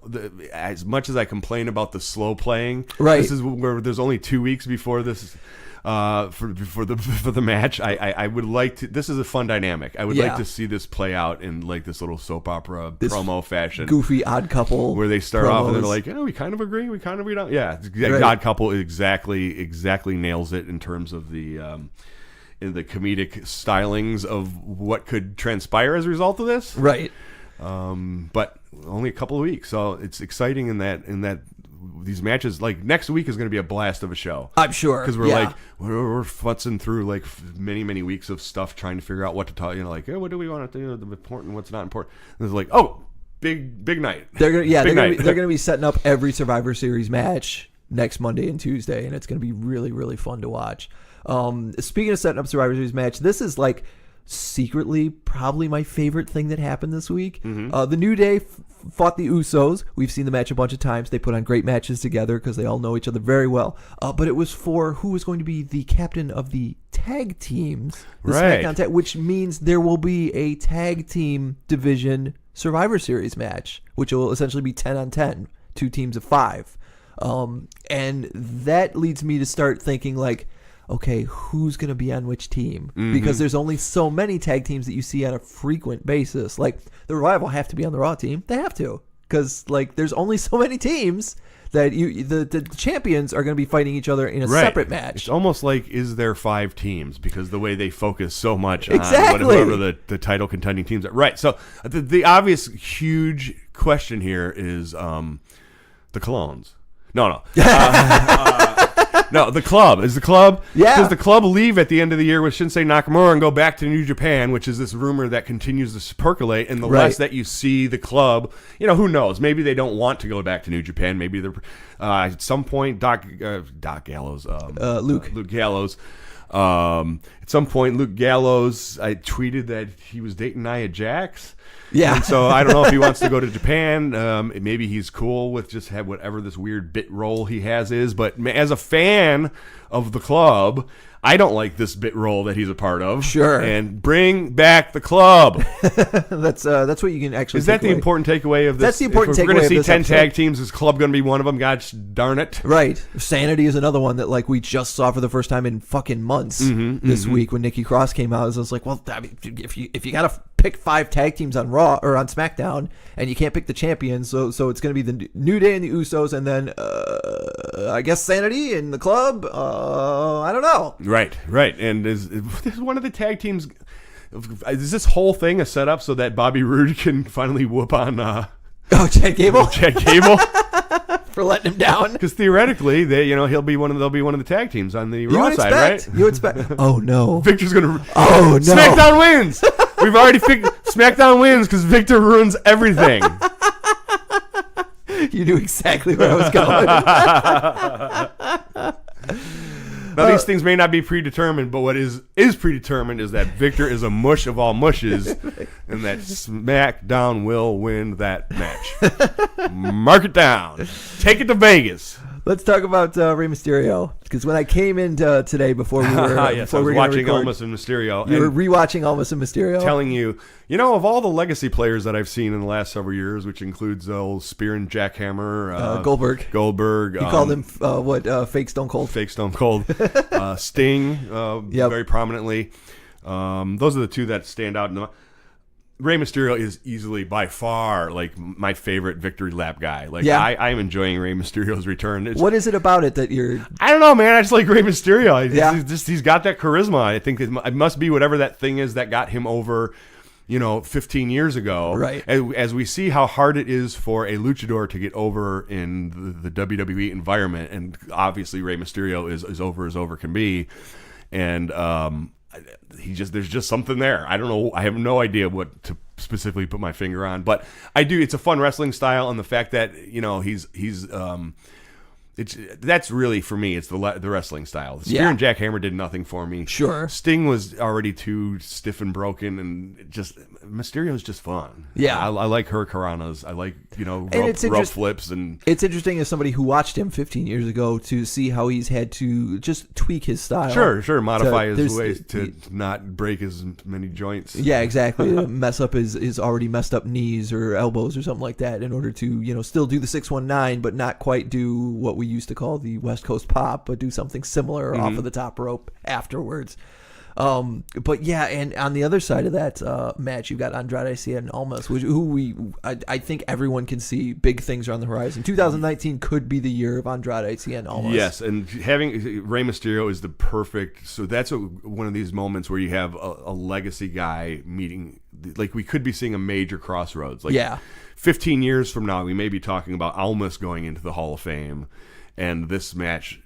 as much as I complain about the slow playing, right. This is where there's only 2 weeks before this for the match. I would like to. This is a fun dynamic. I would like to see this play out in like this little soap opera promo fashion, goofy Odd Couple, where they start promos. off and they're like, we kind of agree, we kind of don't. Yeah, right. Odd Couple exactly nails it in terms of the comedic stylings of what could transpire as a result of this. Right. But only a couple of weeks, so it's exciting in that these matches, like next week is going to be a blast of a show. I'm sure, because we're futzing through like many weeks of stuff trying to figure out what to talk. What do we want to do? The important, what's not important. And it's like, big night. They're gonna be setting up every Survivor Series match next Monday and Tuesday, and it's gonna be really, really fun to watch. Speaking of setting up Survivor Series match, this is like secretly probably my favorite thing that happened this week. Mm-hmm. The New Day fought the Usos. We've seen the match a bunch of times. They put on great matches together because they all know each other very well. But it was for who was going to be the captain of the tag teams, the SmackDown tag, which means there will be a tag team division Survivor Series match, which will essentially be 10-on-10, 2 teams of 5. And that leads me to start thinking like, okay, who's going to be on which team? Mm-hmm. Because there's only so many tag teams that you see on a frequent basis. Like, the Revival have to be on the Raw team. They have to. Because, like, there's only so many teams that the champions are going to be fighting each other in a separate match. It's almost like, is there 5 teams? Because the way they focus so much on whatever the title contending teams are. Right. So, the obvious huge question here is the Colognes. No. No, the club. Is the club? Yeah. Does the club leave at the end of the year with Shinsuke Nakamura and go back to New Japan, which is this rumor that continues to percolate? And the less that you see the club, who knows? Maybe they don't want to go back to New Japan. Maybe they're at some point, Doc Gallows, Luke Gallows. At some point, Luke Gallows, I tweeted that he was dating Nia Jax. Yeah. And so I don't know if he wants to go to Japan. Maybe he's cool with just have whatever this weird bit role he has is. But as a fan of the club, I don't like this bit role that he's a part of. Sure. And bring back the club. That's what you can actually. Is that the important takeaway of this? That's the important takeaway. If we're going to see 10 episode. tag teams, is club going to be one of them? God darn it. Right. Sanity is another one that like we just saw for the first time in fucking months this week when Nikki Cross came out. It was like, well, I mean, if you got to pick 5 tag teams on Raw or on SmackDown, and you can't pick the champions, so it's going to be the New Day and the Usos, and then I guess Sanity and the club. I don't know. Right. And is one of the tag teams? Is this whole thing a setup so that Bobby Roode can finally whoop on Oh, Chad Gable Chad Gable, for letting him down. because theoretically, they'll be one of the tag teams on the Raw would side, expect. right? You expect. Oh no. Victor's gonna. Oh no. SmackDown wins. We've already figured SmackDown wins because Victor ruins everything. You knew exactly where I was going. Now, these things may not be predetermined, but what is predetermined is that Victor is a mush of all mushes, and that SmackDown will win that match. Mark it down. Take it to Vegas. Let's talk about Rey Mysterio, because when I came in today before we were Yes, before I we was were watching record, Almas and Mysterio. you were and rewatching Almas and Mysterio. telling you, of all the legacy players that I've seen in the last several years, which includes old Spear and Jackhammer, Goldberg. You You called him fake Stone Cold. fake Stone Cold, Sting, Yep. very prominently. Those are the two that stand out. Rey Mysterio is easily by far like my favorite victory lap guy. Like Yeah. I'm enjoying Rey Mysterio's return. What is it about it that you're? I don't know, man. I just like Rey Mysterio. Yeah. He's got that charisma. I think it must be whatever that thing is that got him over, 15 years ago. Right. As we see how hard it is for a luchador to get over in the WWE environment, and obviously Rey Mysterio is as over can be, and there's just something there. I don't know. I have no idea what to specifically put my finger on, but I do. It's a fun wrestling style, and the fact that that's really for me. It's the wrestling style. Spear and Jackhammer did nothing for me. Sure. Sting was already too stiff and broken, and Mysterio's just fun. Yeah. I like hurricanranas. I like it's rope flips, and It's interesting as somebody who watched him 15 years ago to see how he's had to just tweak his style. sure modify his there's- ways to not break as many joints. Yeah, exactly. To mess up his already messed up knees or elbows or something like that in order to, still do the 619, but not quite do what we used to call the West Coast pop, but do something similar off of the top rope afterwards. But yeah, and on the other side of that match, you've got Andrade Cien Almas, I think everyone can see big things are on the horizon. 2019 could be the year of Andrade Cien Almas. Yes, and having Rey Mysterio is the perfect. So that's one of these moments where you have a legacy guy meeting. Like we could be seeing a major crossroads. Like 15 years from now, we may be talking about Almas going into the Hall of Fame, and this match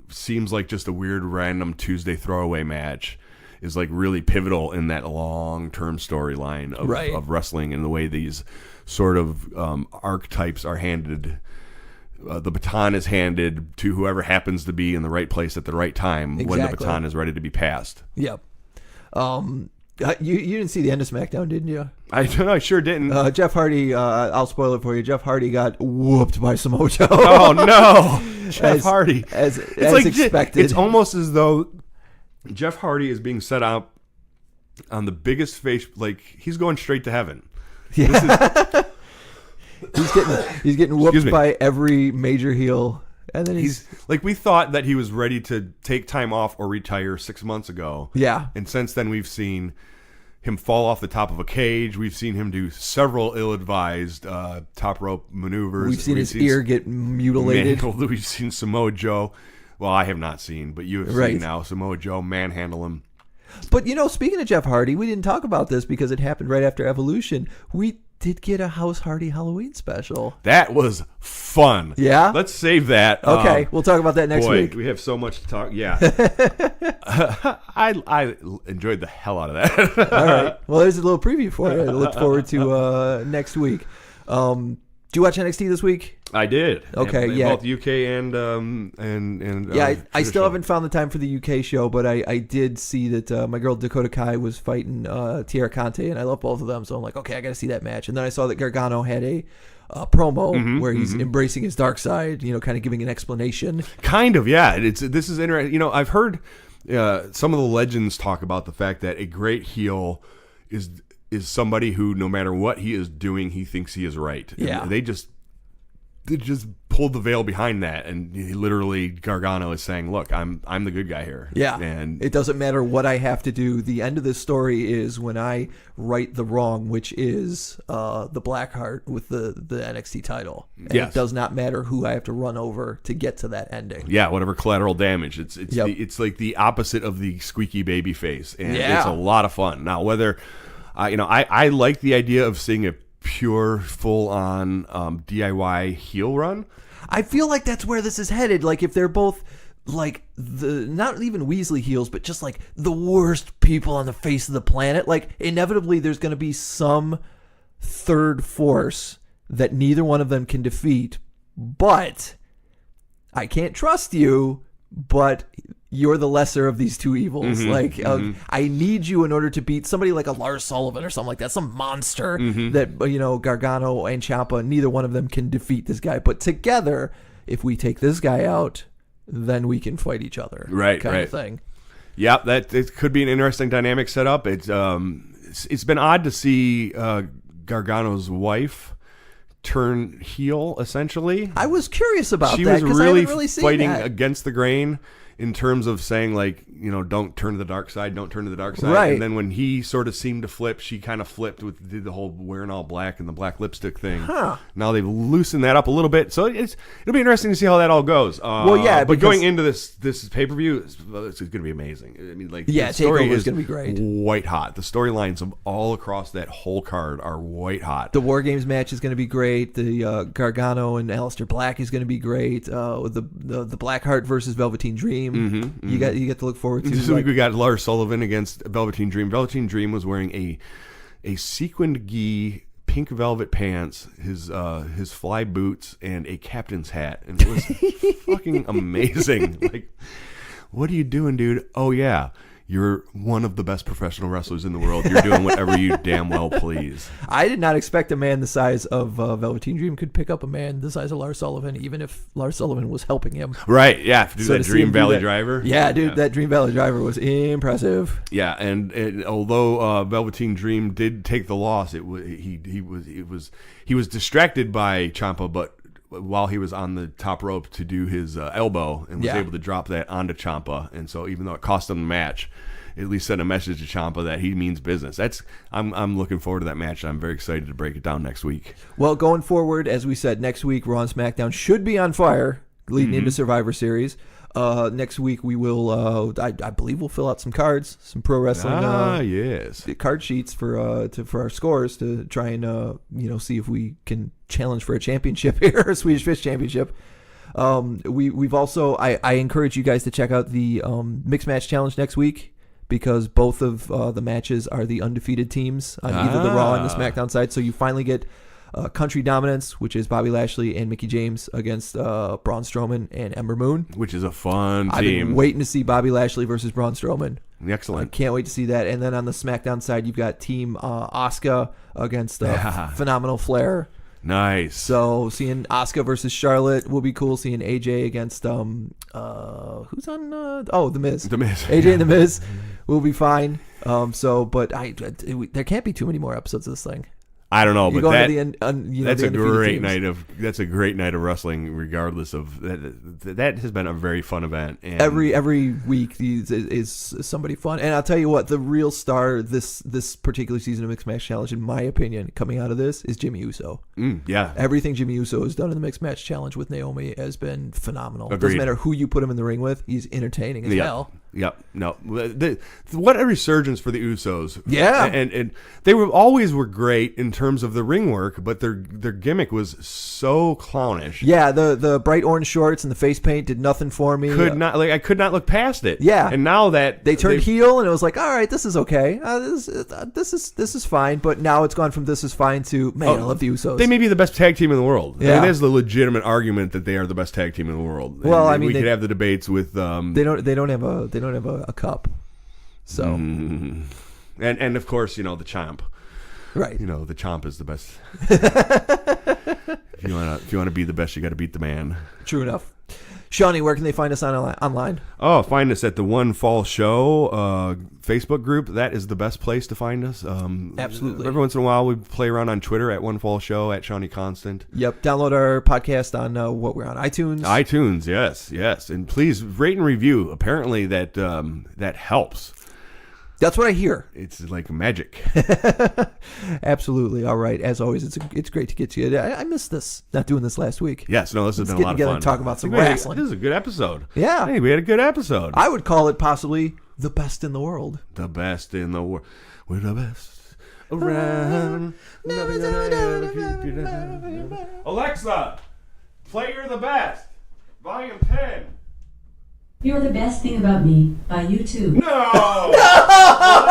seems like just a weird random Tuesday throwaway match is like really pivotal in that long-term storyline of wrestling, and the way these sort of archetypes are handed. The baton is handed to whoever happens to be in the right place at the right time when the baton is ready to be passed. Yep. You didn't see the end of SmackDown, didn't you? I don't know. I sure didn't. Jeff Hardy, I'll spoil it for you. Jeff Hardy got whooped by Samoa Joe. Oh, no. Jeff Hardy. As like expected. It's almost as though Jeff Hardy is being set up on the biggest face. Like, he's going straight to heaven. Yeah. He's getting whooped by every major heel. And then he's like, we thought that he was ready to take time off or retire 6 months ago. Yeah. And since then, we've seen him fall off the top of a cage. We've seen him do several ill-advised top rope maneuvers. We've seen his ear get mutilated. We've seen Samoa Joe. Well, I have not seen, but you have seen now. Samoa Joe manhandle him. But, speaking of Jeff Hardy, we didn't talk about this because it happened right after Evolution. We did get a House Hardy Halloween special. That was fun. Yeah? Let's save that. Okay, we'll talk about that next week. We have so much to talk. Yeah. I enjoyed the hell out of that. All right. Well, there's a little preview for it. I look forward to next week. Did you watch NXT this week? I did. Okay, yeah. Both UK and I still haven't found the time for the UK show, but I did see that my girl Dakota Kai was fighting Tierra Conte, and I love both of them, so I'm like, okay, I got to see that match. And then I saw that Gargano had a promo where he's embracing his dark side, kind of giving an explanation. Kind of, yeah. This is interesting. I've heard some of the legends talk about the fact that a great heel is somebody who, no matter what he is doing, he thinks he is right. Yeah. And they just pulled the veil behind that, and he literally, Gargano is saying, look, I'm the good guy here. Yeah. And it doesn't matter what I have to do. The end of this story is when I right the wrong, which is the Blackheart with the NXT title. And yes. It does not matter who I have to run over to get to that ending. Yeah, whatever collateral damage. It's like the opposite of the squeaky baby face, and yeah. It's a lot of fun. Now, whether I like the idea of seeing a pure, full-on DIY heel run. I feel like that's where this is headed. Like if they're both like not even Weasley heels, but just like the worst people on the face of the planet, like inevitably there's going to be some third force that neither one of them can defeat. But I can't trust you, but you're the lesser of these two evils. I need you in order to beat somebody like a Lars Sullivan or something like that, some monster that, Gargano and Ciampa, neither one of them can defeat this guy. But together, if we take this guy out, then we can fight each other. Right, kind of thing. Yeah, it could be an interesting dynamic setup. It's been odd to see Gargano's wife turn heel, essentially. I was curious about she that. She was really, I haven't really seen fighting that. against the grain in terms of saying, like, don't turn to the dark side, don't turn to the dark side. Right. And then when he sort of seemed to flip, she kind of flipped did the whole wearing all black and the black lipstick thing. Huh. Now they've loosened that up a little bit. So it'll be interesting to see how that all goes. But going into this pay-per-view, it's going to be amazing. I mean, the story is going to be great. White hot. The storylines of all across that whole card are white hot. The War Games match is going to be great. The Gargano and Aleister Black is going to be great. The Blackheart versus Velveteen Dream. You get to look forward to. This week we got Lars Sullivan against Velveteen Dream. Velveteen Dream was wearing a sequined gi, pink velvet pants, his fly boots, and a captain's hat, and it was fucking amazing. Like, what are you doing, dude? Oh yeah, you're one of the best professional wrestlers in the world. You're doing whatever you damn well please. I did not expect a man the size of Velveteen Dream could pick up a man the size of Lars Sullivan, even if Lars Sullivan was helping him. Right, yeah, to do So that to see Dream him do Valley that- Driver. Yeah, dude, that Dream Valley Driver was impressive. Yeah, and although Velveteen Dream did take the loss, he was distracted by Ciampa, but while he was on the top rope to do his elbow and was able to drop that onto Ciampa, and so even though it cost him the match, it at least sent a message to Ciampa that he means business. I'm looking forward to that match. I'm very excited to break it down next week. Well, going forward, as we said, next week Raw and SmackDown should be on fire leading into Survivor Series. Next week we will, I believe we'll fill out some cards, some pro wrestling. Yes. Card sheets for our scores to try and see if we can challenge for a championship here, a Swedish Fish Championship. We've also I encourage you guys to check out the Mixed Match Challenge next week, because both of the matches are the undefeated teams on either the Raw and the SmackDown side. So you finally get Country Dominance, which is Bobby Lashley and Mickie James against Braun Strowman and Ember Moon, Which is a fun team. I've been waiting to see Bobby Lashley versus Braun Strowman. Excellent. I can't wait to see that. And then on the SmackDown side, you've got Team Asuka against Phenomenal Flair. Nice. So seeing Asuka versus Charlotte will be cool. Seeing AJ against who's on The Miz. The Miz. AJ and The Miz will be fine. But there can't be too many more episodes of this thing. I don't know, You but go that, into the that's the a undefeated great teams. that's a great night of wrestling. Regardless of that has been a very fun event. And Every week is somebody fun, and I'll tell you what, the real star this particular season of Mixed Match Challenge, in my opinion, coming out of this is Jimmy Uso. Yeah, Everything Jimmy Uso has done in the Mixed Match Challenge with Naomi has been phenomenal. Agreed. Doesn't matter who you put him in the ring with, he's entertaining as hell. Yep. No. What a resurgence for the Usos. Yeah. And they always were great in terms of the ring work, but their gimmick was so clownish. Yeah, the bright orange shorts and the face paint did nothing for me. I could not look past it. Yeah. And now that They turned heel, and it was like, all right, this is okay. This is fine. But now it's gone from this is fine to, man, I love the Usos. They may be the best tag team in the world. Yeah. There's the legitimate argument that they are the best tag team in the world. Well, And I mean, we could have the debates with they don't have a cup. So and of course, the Chomp. right. The Chomp is the best. If you want to be the best, you got to beat the man. True enough. Shawnee, where can they find us online? Oh, find us at the One Fall Show Facebook group. That is the best place to find us. Absolutely. Every once in a while, we play around on Twitter at One Fall Show, at Shawnee Constant. Yep. Download our podcast on we're on iTunes. iTunes, yes. And please rate and review. Apparently that helps. That's what I hear. It's like magic. Absolutely. All right. As always, it's great to get to you. I missed this. Not doing this last week. Yes, no, this has Let's been a get lot of together fun. and talk about some This wrestling. is a good episode. Yeah. Hey, we had a good episode. I would call it possibly the best in the world. The best in the world. We're the best. around. Nothing's gonna keep you down. Alexa, play You're the Best. Volume 10. You're the Best Thing About Me by U2. No!